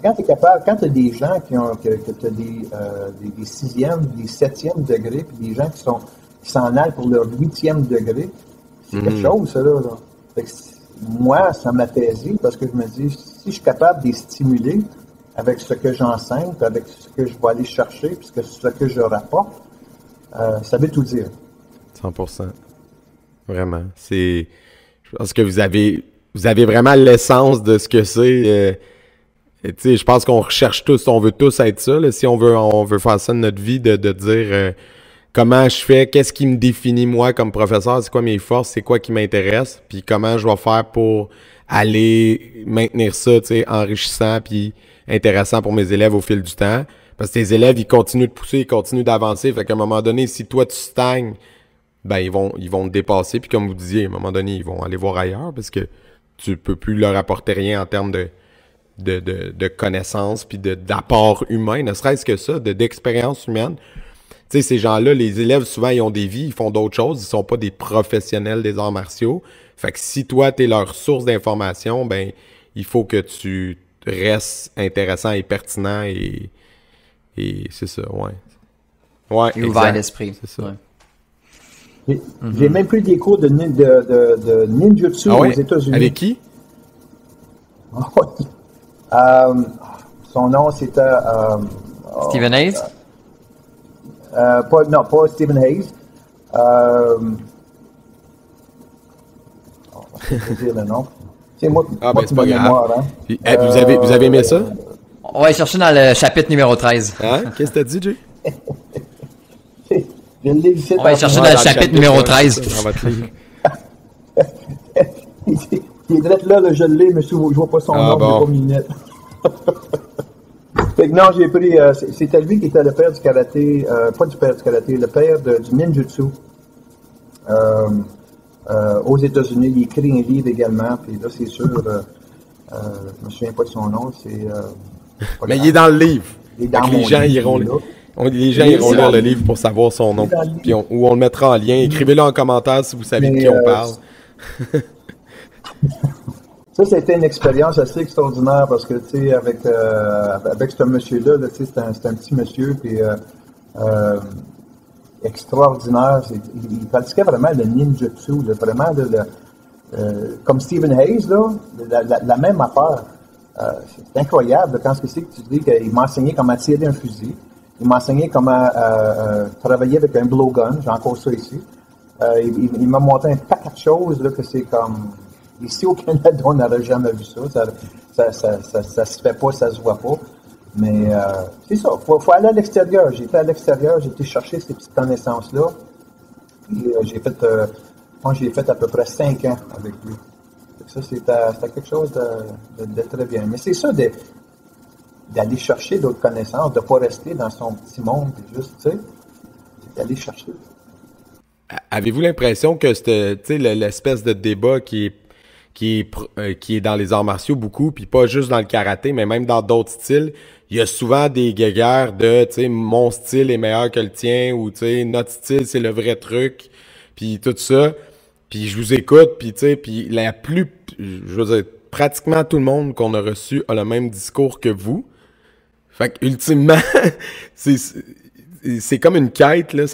Quand tu es capable, quand tu as des gens que tu as des 6e, des 7e degrés, puis des gens qui s'en allent pour leur 8e degré, c'est quelque chose, ça, là. Fait que moi, ça m'apaisait parce que je me dis, si je suis capable de les stimuler avec ce que j'enseigne, puis avec ce que je vais aller chercher, puis ce que je rapporte, ça veut tout dire. 100%. Vraiment. Je pense que vous avez vraiment l'essence de ce que c'est. Tu sais, je pense qu'on recherche tous, on veut tous être ça. Là, si on veut faire ça de notre vie, de dire comment je fais, qu'est-ce qui me définit moi comme professeur, c'est quoi mes forces, c'est quoi qui m'intéresse, puis comment je vais faire pour aller maintenir ça, tu sais, enrichissant puis intéressant pour mes élèves au fil du temps. Parce que tes élèves, ils continuent de pousser, ils continuent d'avancer. Fait qu'à un moment donné, si toi tu stagnes, ben ils vont te dépasser. Puis comme vous disiez, à un moment donné, ils vont aller voir ailleurs parce que tu peux plus leur apporter rien en termes de connaissances puis d'apport humain, ne serait-ce que ça, d'expérience humaine. Tu sais, ces gens-là, les élèves, souvent, ils ont des vies, ils font d'autres choses, ils sont pas des professionnels des arts martiaux. Fait que si toi, t'es leur source d'information, ben, il faut que tu restes intéressant et pertinent et c'est ça, ouais. Ouais, et ouvert d'esprit. C'est ça. Ouais. J'ai même pris des cours de ninjutsu aux États-Unis. Avec qui? Son nom, c'était... Stephen Hayes? Pas Stephen Hayes. Je vais dire le nom. Moi, c'est pas grave. Mémoire, hein. Puis, vous avez aimé ça? On va aller chercher dans le chapitre numéro 13. Hein? Qu'est-ce que t'as dit, Jay? Je l'ai ici. On va chercher dans le chapitre numéro 13. Dans votre livre. Il est direct là, je l'ai, mais je vois pas son nom, bon. je pas mis net. Fait que non, j'ai pris, c'était lui qui était le père du karaté, pas du père du karaté, le père du ninjutsu. Aux États-Unis, il écrit un livre également, puis là, c'est sûr, je me souviens pas de son nom, c'est... Mais il est dans le livre. Il est dans les gens iront lire le livre pour savoir son nom. Puis ou on le mettra en lien. Écrivez-le en commentaire si vous savez de qui on parle. Ça, c'était une expérience assez extraordinaire parce que, tu sais, avec ce monsieur-là, là, tu sais, c'est un petit monsieur, puis extraordinaire. Il pratiquait vraiment le ninjutsu, là, vraiment, comme Stephen Hayes, là, la même affaire. C'est incroyable, quand c'est que tu dis qu'il m'enseignait comment tirer un fusil, il m'enseignait comment travailler avec un blowgun, j'ai encore ça ici. Il m'a montré un paquet de choses, là, que c'est comme... Ici, au Canada, on n'aurait jamais vu ça. Ça se fait pas, ça se voit pas. Mais c'est ça, faut aller à l'extérieur. J'ai été à l'extérieur, j'ai été chercher ces petites connaissances-là. Puis j'ai fait à peu près 5 ans avec lui. Ça, c'était quelque chose de très bien. Mais c'est ça, d'aller chercher d'autres connaissances, de ne pas rester dans son petit monde, puis juste, tu sais, d'aller chercher. Avez-vous l'impression que l'espèce de débat qui est dans les arts martiaux beaucoup, puis pas juste dans le karaté, mais même dans d'autres styles, il y a souvent des guéguerres de, tu sais, mon style est meilleur que le tien, ou, tu sais, notre style, c'est le vrai truc, puis tout ça. Puis je vous écoute, puis tu sais, puis je veux dire, pratiquement tout le monde qu'on a reçu a le même discours que vous. Fait que, ultimement, c'est comme une quête, là,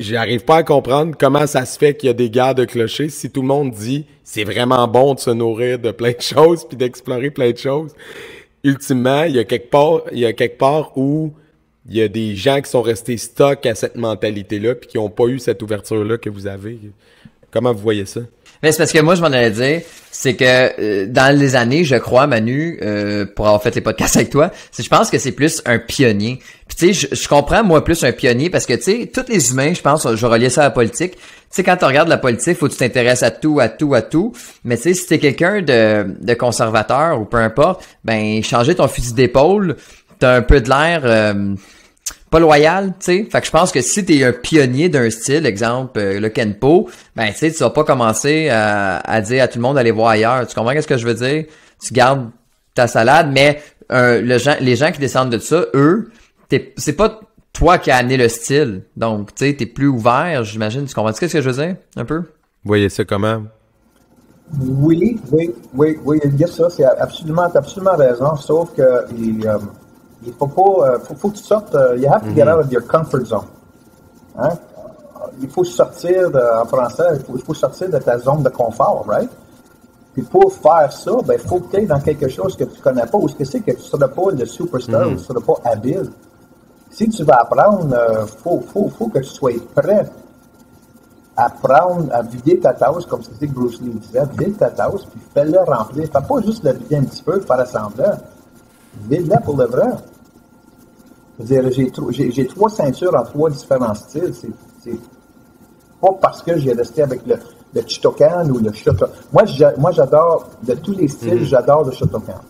j'arrive pas à comprendre comment ça se fait qu'il y a des guerres de clochers si tout le monde dit c'est vraiment bon de se nourrir de plein de choses puis d'explorer plein de choses. Ultimement, il y a quelque part où il y a des gens qui sont restés stock à cette mentalité-là puis qui n'ont pas eu cette ouverture-là que vous avez. Comment vous voyez ça? Mais c'est parce que moi, je m'en allais dire, c'est que dans les années, je crois, Manu, pour avoir fait les podcasts avec toi, je pense que c'est plus un pionnier. Puis tu sais, je comprends, moi, plus un pionnier, parce que tu sais, tous les humains, je pense, je reliais ça à la politique. Tu sais, quand tu regardes la politique, faut que tu t'intéresses à tout. Mais tu sais, si t'es quelqu'un de conservateur ou peu importe, ben changer ton fusil d'épaule, t'as un peu de l'air... pas loyal, tu sais. Fait que je pense que si t'es un pionnier d'un style, exemple le Kenpo, ben tu sais, tu vas pas commencer à dire à tout le monde d'aller voir ailleurs. Tu comprends ce que je veux dire? Tu gardes ta salade, mais les gens qui descendent de ça, eux, c'est pas toi qui as amené le style. Donc, tu sais, t'es plus ouvert, j'imagine. Tu comprends ce que je veux dire? Un peu? Vous voyez ça comment? Oui, il y a ça, t'as absolument raison, sauf que il faut que tu sortes, you have to get out of your comfort zone. Hein? Il faut sortir, en français, il faut sortir de ta zone de confort, right? Puis pour faire ça, ben, il faut que tu ailles dans quelque chose que tu connais pas, ou ce que c'est que tu ne seras pas le superstar, ou tu ne seras pas habile. Si tu vas apprendre, faut que tu sois prêt à apprendre à vider ta tasse, comme c'est ce que Bruce Lee disait, vide ta tasse, puis fais-le remplir. Fais pas juste le vider un petit peu, faire assembler. Vide-la pour le vrai. J'ai 3 ceintures en 3 différents styles. C'est pas parce que j'ai resté avec le Shotokan ou le Shotokan. Moi, j'adore, de tous les styles, j'adore le Shotokan.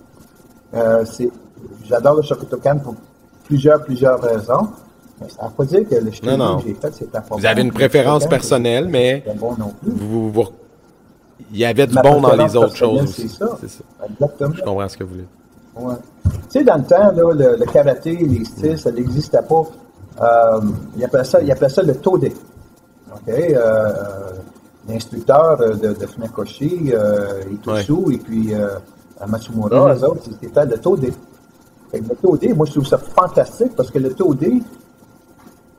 J'adore le Shotokan pour plusieurs raisons. Mais ça ne veut pas dire que le Shotokan que j'ai fait, c'est pas Vous avez une préférence personnelle, mais bon non plus. il y avait du bon dans les autres choses aussi. C'est ça. Exactement. Je comprends ce que vous voulez. Ouais. Tu sais, dans le temps, là, le karaté, les styles, ça n'existait pas. Il appelait ça le Tode. OK? L'instructeur de Funakoshi, Itosu, et puis Matsumura, eux autres, c'était le Tode. Fait que le Tode, moi, je trouve ça fantastique parce que le Tode,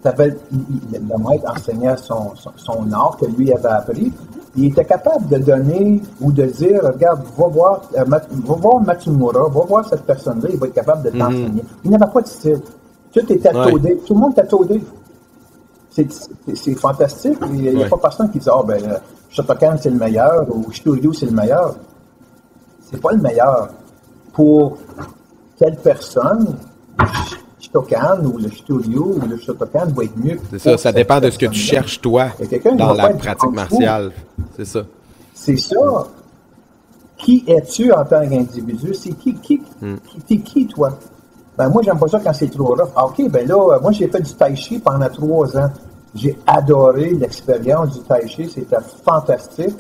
le maître enseignait son art que lui avait appris. Il était capable de donner ou de dire, regarde, va voir Matsumura, va voir cette personne-là, il va être capable de t'enseigner. Il n'avait pas de style. Tout était todé. Tout le monde était todé. C'est fantastique. Il n'y a pas personne qui dit, Shotokan c'est le meilleur ou Shitoryu c'est le meilleur. C'est pas le meilleur. Pour telle personne, Shotokan ou le Shitoryu ou le Shotokan va être mieux. C'est ça, ça dépend de ce que tu cherches, toi, dans la pratique martiale. C'est ça. C'est ça. Qui es-tu en tant qu'individu? C'est t'es qui, toi? Ben, moi, j'aime pas ça quand c'est trop rough. Ah, OK, ben là, moi, j'ai fait du tai chi pendant 3 ans. J'ai adoré l'expérience du tai chi. C'était fantastique.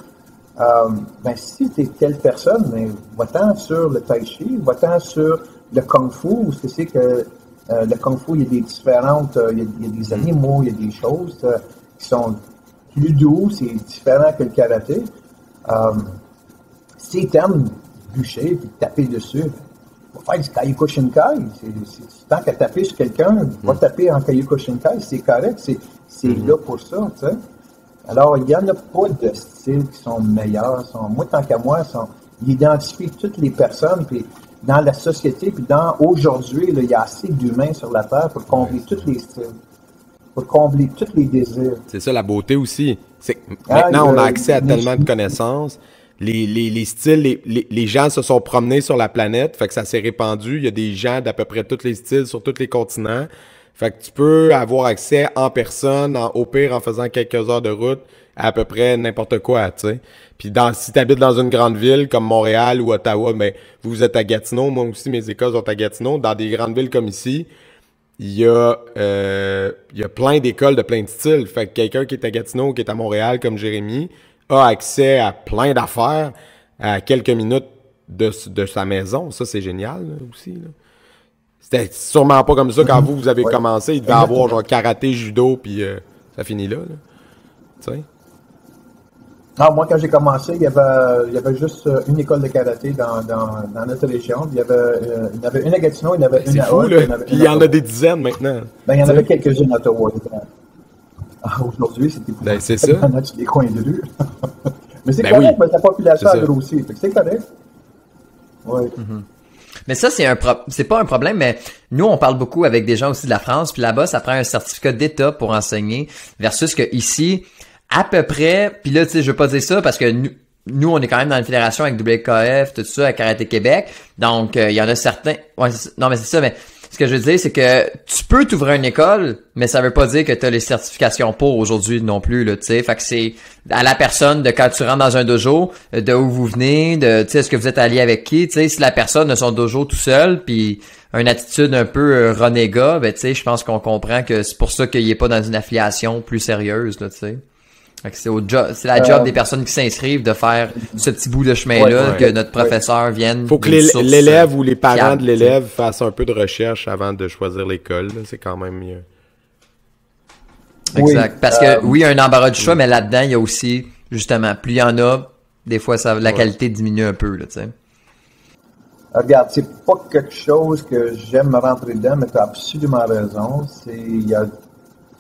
Ben, si t'es telle personne, ben, va-t'en sur le tai chi, va-t'en sur le kung fu, où c'est que le kung fu, il y a des différentes, il y a des animaux, il y a des choses qui sont plus doux, c'est différent que le karaté. Si t'aimes bûcher puis taper dessus, va faire du Kyokushinkai. Tant qu'à taper sur quelqu'un, va taper en Kyokushinkai, c'est correct, c'est là pour ça, tu sais. Alors, il n'y en a pas de styles qui sont meilleurs. Moi, tant qu'à moi, ils identifient toutes les personnes, puis dans la société, puis aujourd'hui, il y a assez d'humains sur la Terre pour combler tous les styles, pour combler tous les désirs. C'est ça la beauté aussi. C'est que maintenant, on a accès à tellement de connaissances. Les styles, les gens se sont promenés sur la planète, fait que ça s'est répandu. Il y a des gens d'à peu près tous les styles sur tous les continents. Fait que tu peux avoir accès en personne, au pire en faisant quelques heures de route, à peu près n'importe quoi, tu sais. Puis si tu habites dans une grande ville comme Montréal ou Ottawa, ben vous êtes à Gatineau, moi aussi mes écoles sont à Gatineau. Dans des grandes villes comme ici, il y a plein d'écoles de plein de styles. Fait que quelqu'un qui est à Gatineau, qui est à Montréal comme Jérémy, a accès à plein d'affaires à quelques minutes de sa maison. Ça, c'est génial là, aussi. Là. C'était sûrement pas comme ça quand vous avez commencé. Il devait avoir genre karaté, judo, puis ça finit là. Tu sais? Non, moi, quand j'ai commencé, il y avait juste une école de karaté dans notre région. Il y avait une à Gatineau, il y en avait une à Hull. Puis il y en a des dizaines maintenant. Ben, il y en avait quelques-unes à Ottawa. Aujourd'hui, c'était plus c'est ça. dans les coins de rue. Mais c'est correct, mais la population a grossi. C'est correct. Oui. Mais ça, c'est pas un problème, mais nous, on parle beaucoup avec des gens aussi de la France, puis là-bas, ça prend un certificat d'État pour enseigner, versus que ici, à peu près, puis là, tu sais, je veux pas dire ça parce que nous, on est quand même dans une fédération avec WKF, tout ça, avec Karaté Québec, donc il y en a certains... Ouais, non, mais c'est ça, mais ce que je veux dire, c'est que tu peux t'ouvrir une école, mais ça veut pas dire que tu as les certifications pour aujourd'hui non plus, là, tu sais. Fait que c'est à la personne de quand tu rentres dans un dojo, de où vous venez, de, tu sais, est-ce que vous êtes allié avec qui, tu sais. Si la personne a son dojo tout seul, puis une attitude un peu renégat, ben, tu sais, je pense qu'on comprend que c'est pour ça qu'il est pas dans une affiliation plus sérieuse, là, tu sais. Fait que c'est la job des personnes qui s'inscrivent de faire ce petit bout de chemin-là, que notre professeur vienne. Faut que l'élève ou les parents de l'élève fassent un peu de recherche avant de choisir l'école. C'est quand même mieux. Exact. Parce que oui, il y a un embarras du choix, mais là-dedans, il y a aussi, justement, plus il y en a, des fois, la qualité diminue un peu, là, tu sais. Regarde, c'est pas quelque chose que j'aime me rentrer dedans, mais tu as absolument raison.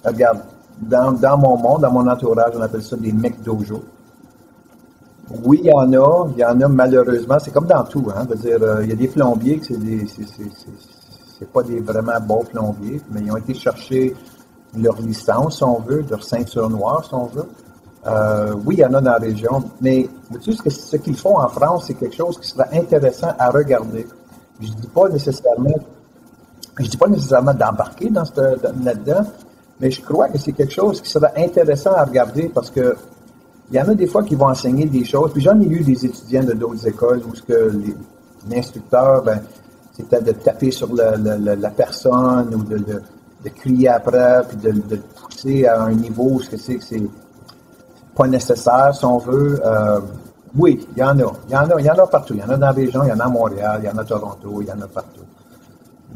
Regarde, dans mon monde, dans mon entourage, on appelle ça des mecs dojo. Oui, il y en a malheureusement, c'est comme dans tout, hein. Je veux dire, il y a des plombiers que c'est pas des vraiment bons plombiers, mais ils ont été chercher leur licence, si on veut, leur ceinture noire, si on veut. Oui, il y en a dans la région, mais vois-tu, ce qu'ils font en France, c'est quelque chose qui serait intéressant à regarder. Je dis pas nécessairement d'embarquer là-dedans, mais je crois que c'est quelque chose qui serait intéressant à regarder parce que il y en a des fois qui vont enseigner des choses. Puis j'en ai eu des étudiants de d'autres écoles où l'instructeur, ben, c'était de taper sur la personne ou de crier après, puis de le pousser à un niveau où c'est pas nécessaire, si on veut. Oui, il y en a. Il y en a partout. Il y en a dans la région, il y en a à Montréal, il y en a à Toronto, il y en a partout.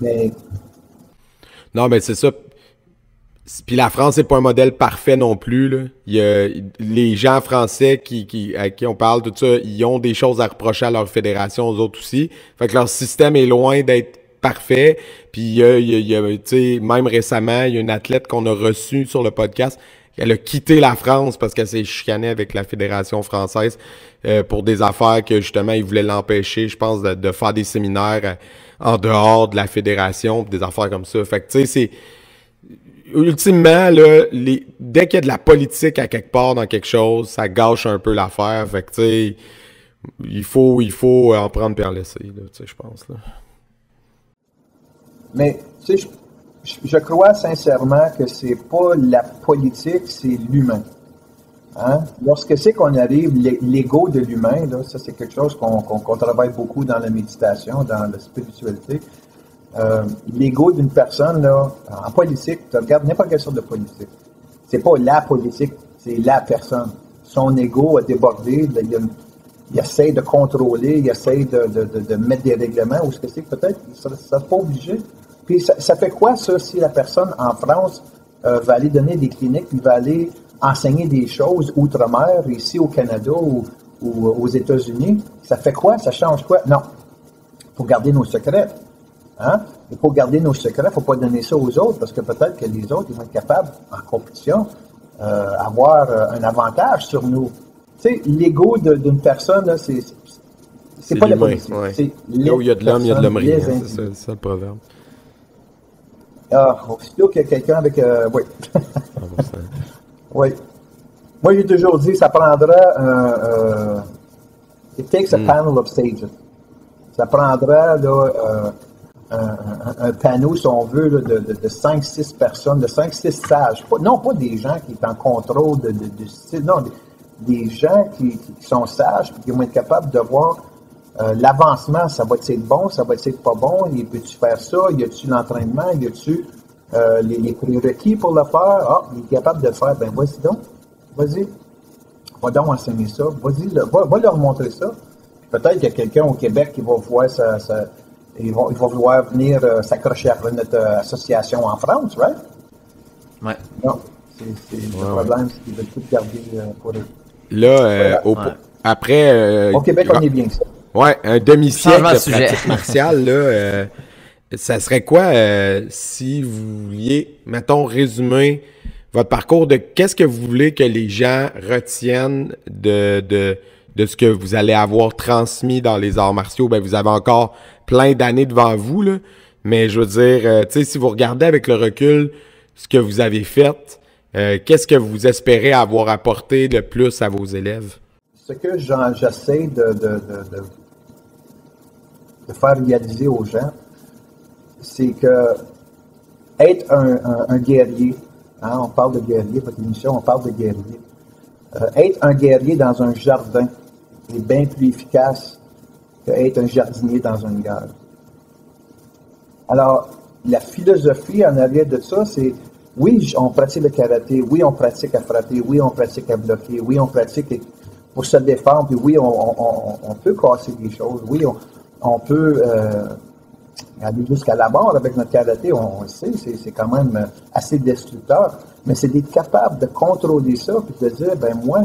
Mais... Non, mais c'est ça. Puis la France, c'est pas un modèle parfait non plus, là. Il y a les gens français à qui on parle, tout ça, ils ont des choses à reprocher à leur fédération, aux autres aussi. Fait que leur système est loin d'être parfait. Puis il y a tu sais, même récemment, il y a une athlète qu'on a reçue sur le podcast. Elle a quitté la France parce qu'elle s'est chicanée avec la fédération française pour des affaires que justement ils voulaient l'empêcher, je pense, de faire des séminaires en dehors de la fédération, des affaires comme ça. Fait que tu sais, c'est ultimement, là, dès qu'il y a de la politique à quelque part dans quelque chose, ça gâche un peu l'affaire. Fait que, tu sais, il faut en prendre et en laisser, là, tu sais, je pense, là. Mais, tu sais, je crois sincèrement que c'est pas la politique, c'est l'humain. Hein? Lorsque c'est qu'on arrive, l'ego de l'humain, là, ça c'est quelque chose qu'on travaille beaucoup dans la méditation, dans la spiritualité. L'ego d'une personne, là, en politique, tu regardes n'importe quelle sorte de politique. C'est pas la politique, c'est la personne. Son ego a débordé, il essaie de contrôler, il essaie de mettre des règlements, ou ce que c'est peut-être, ça n'est pas obligé. Puis ça fait quoi, ça, si la personne en France va aller donner des cliniques, il va aller enseigner des choses outre-mer, ici au Canada ou aux États-Unis? Ça fait quoi? Ça change quoi? Non. Il faut garder nos secrets. Hein? Il faut garder nos secrets, il ne faut pas donner ça aux autres, parce que peut-être que les autres ils vont être capables, en compétition, avoir un avantage sur nous. Tu sais, l'ego d'une personne, là, c'est pas la politique. Ouais. C'est là où il y a de l'homme, il y a de l'hommerie. Hein, c'est ça le proverbe. Ah, aussitôt qu'il y a quelqu'un avec... oui. Oui. Moi, j'ai toujours dit, ça prendra... it takes a panel of sages. Ça prendra là, un panneau, si on veut, là, de 5-6 personnes, de 5-6 sages. Non pas des gens qui sont en contrôle de style, non, des gens qui sont sages et qui vont être capables de voir l'avancement. Ça va être bon, ça va être pas bon, peux-tu faire ça, y a-tu l'entraînement, y a-tu les prérequis pour le faire? Ah, il est capable de le faire, ben vas-y donc, vas-y. Va donc enseigner ça, vas-y, va leur montrer ça. Peut-être qu'il y a quelqu'un au Québec qui va voir il va vouloir venir s'accrocher après notre association en France, right? Ouais. Non, c'est le problème, c'est qu'ils veulent tout garder pour eux. Là, après... au Québec, on est bien que ça. Ouais, un demi-siècle de pratique martiale, là, ça serait quoi si vous vouliez, mettons, résumer votre parcours de qu'est-ce que vous voulez que les gens retiennent de ce que vous allez avoir transmis dans les arts martiaux? Ben, vous avez encore plein d'années devant vous, là. Mais je veux dire, tu sais, si vous regardez avec le recul ce que vous avez fait, qu'est-ce que vous espérez avoir apporté de plus à vos élèves? Ce que j'essaie de faire réaliser aux gens, c'est que être un guerrier, hein, on parle de guerrier, votre émission, on parle de guerrier. Être un guerrier dans un jardin est bien plus efficace qu'être un jardinier dans une guerre. Alors, la philosophie en arrière de ça, c'est oui, on pratique le karaté, oui, on pratique à frapper, oui, on pratique à bloquer, oui, on pratique pour se défendre, puis oui, on peut casser des choses, oui, on peut aller jusqu'à la mort avec notre karaté, on le sait, c'est quand même assez destructeur, mais c'est d'être capable de contrôler ça, puis de dire, ben moi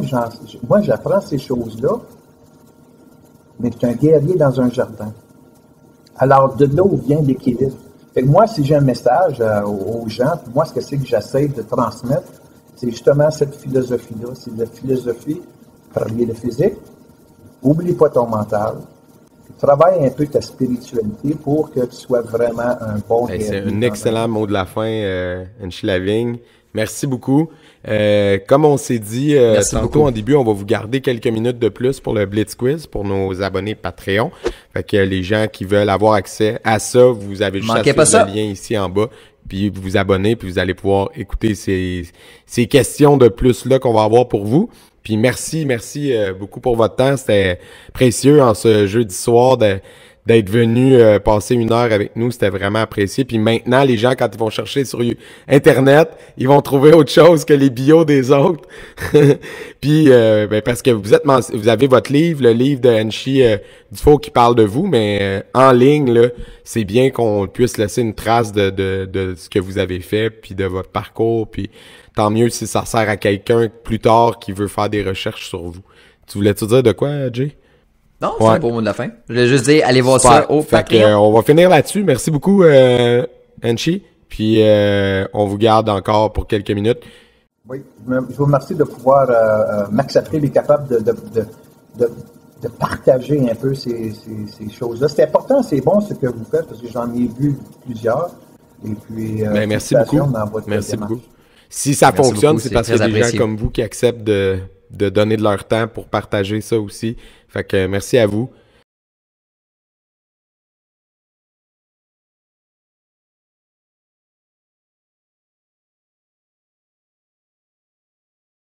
j'apprends ces choses-là, mais je suis un guerrier dans un jardin. Alors, de là où vient l'équilibre. Fait que moi, si j'ai un message aux gens, puis moi, ce que c'est que j'essaie de transmettre, c'est justement cette philosophie-là. C'est la philosophie, travailler le physique, oublie pas ton mental, travaille un peu ta spiritualité pour que tu sois vraiment un bon guerrier. C'est un excellent mot de la fin, Enchi Lavigne. Merci beaucoup. Comme on s'est dit tantôt en début, on va vous garder quelques minutes de plus pour le Blitz Quiz pour nos abonnés Patreon. Fait que les gens qui veulent avoir accès à ça, vous avez juste à suivre le lien ici en bas, puis vous vous abonnez, puis vous allez pouvoir écouter ces questions de plus-là qu'on va avoir pour vous. Puis merci beaucoup pour votre temps. C'était précieux en ce jeudi soir d'être venu passer une heure avec nous. C'était vraiment apprécié. Puis maintenant, les gens, quand ils vont chercher sur Internet, ils vont trouver autre chose que les bios des autres. Puis parce que vous avez votre livre, le livre de Enchi Dufault qui parle de vous, mais en ligne, là, c'est bien qu'on puisse laisser une trace de ce que vous avez fait, puis de votre parcours, puis tant mieux si ça sert à quelqu'un plus tard qui veut faire des recherches sur vous. Tu voulais-tu dire de quoi, Jay? Non, c'est un beau mot de la fin. Je voulais juste dire, allez voir ça au Patreon. On va finir là-dessus. Merci beaucoup, Enchi. Puis on vous garde encore pour quelques minutes. Oui, je vous remercie de pouvoir m'accepter, d'être capable de partager un peu ces choses-là. C'est important, c'est bon ce que vous faites, parce que j'en ai vu plusieurs. Et puis, merci beaucoup. Merci beaucoup. Si ça fonctionne, c'est parce qu'il y a des gens comme vous qui acceptent de donner de leur temps pour partager ça aussi. Fait que merci à vous.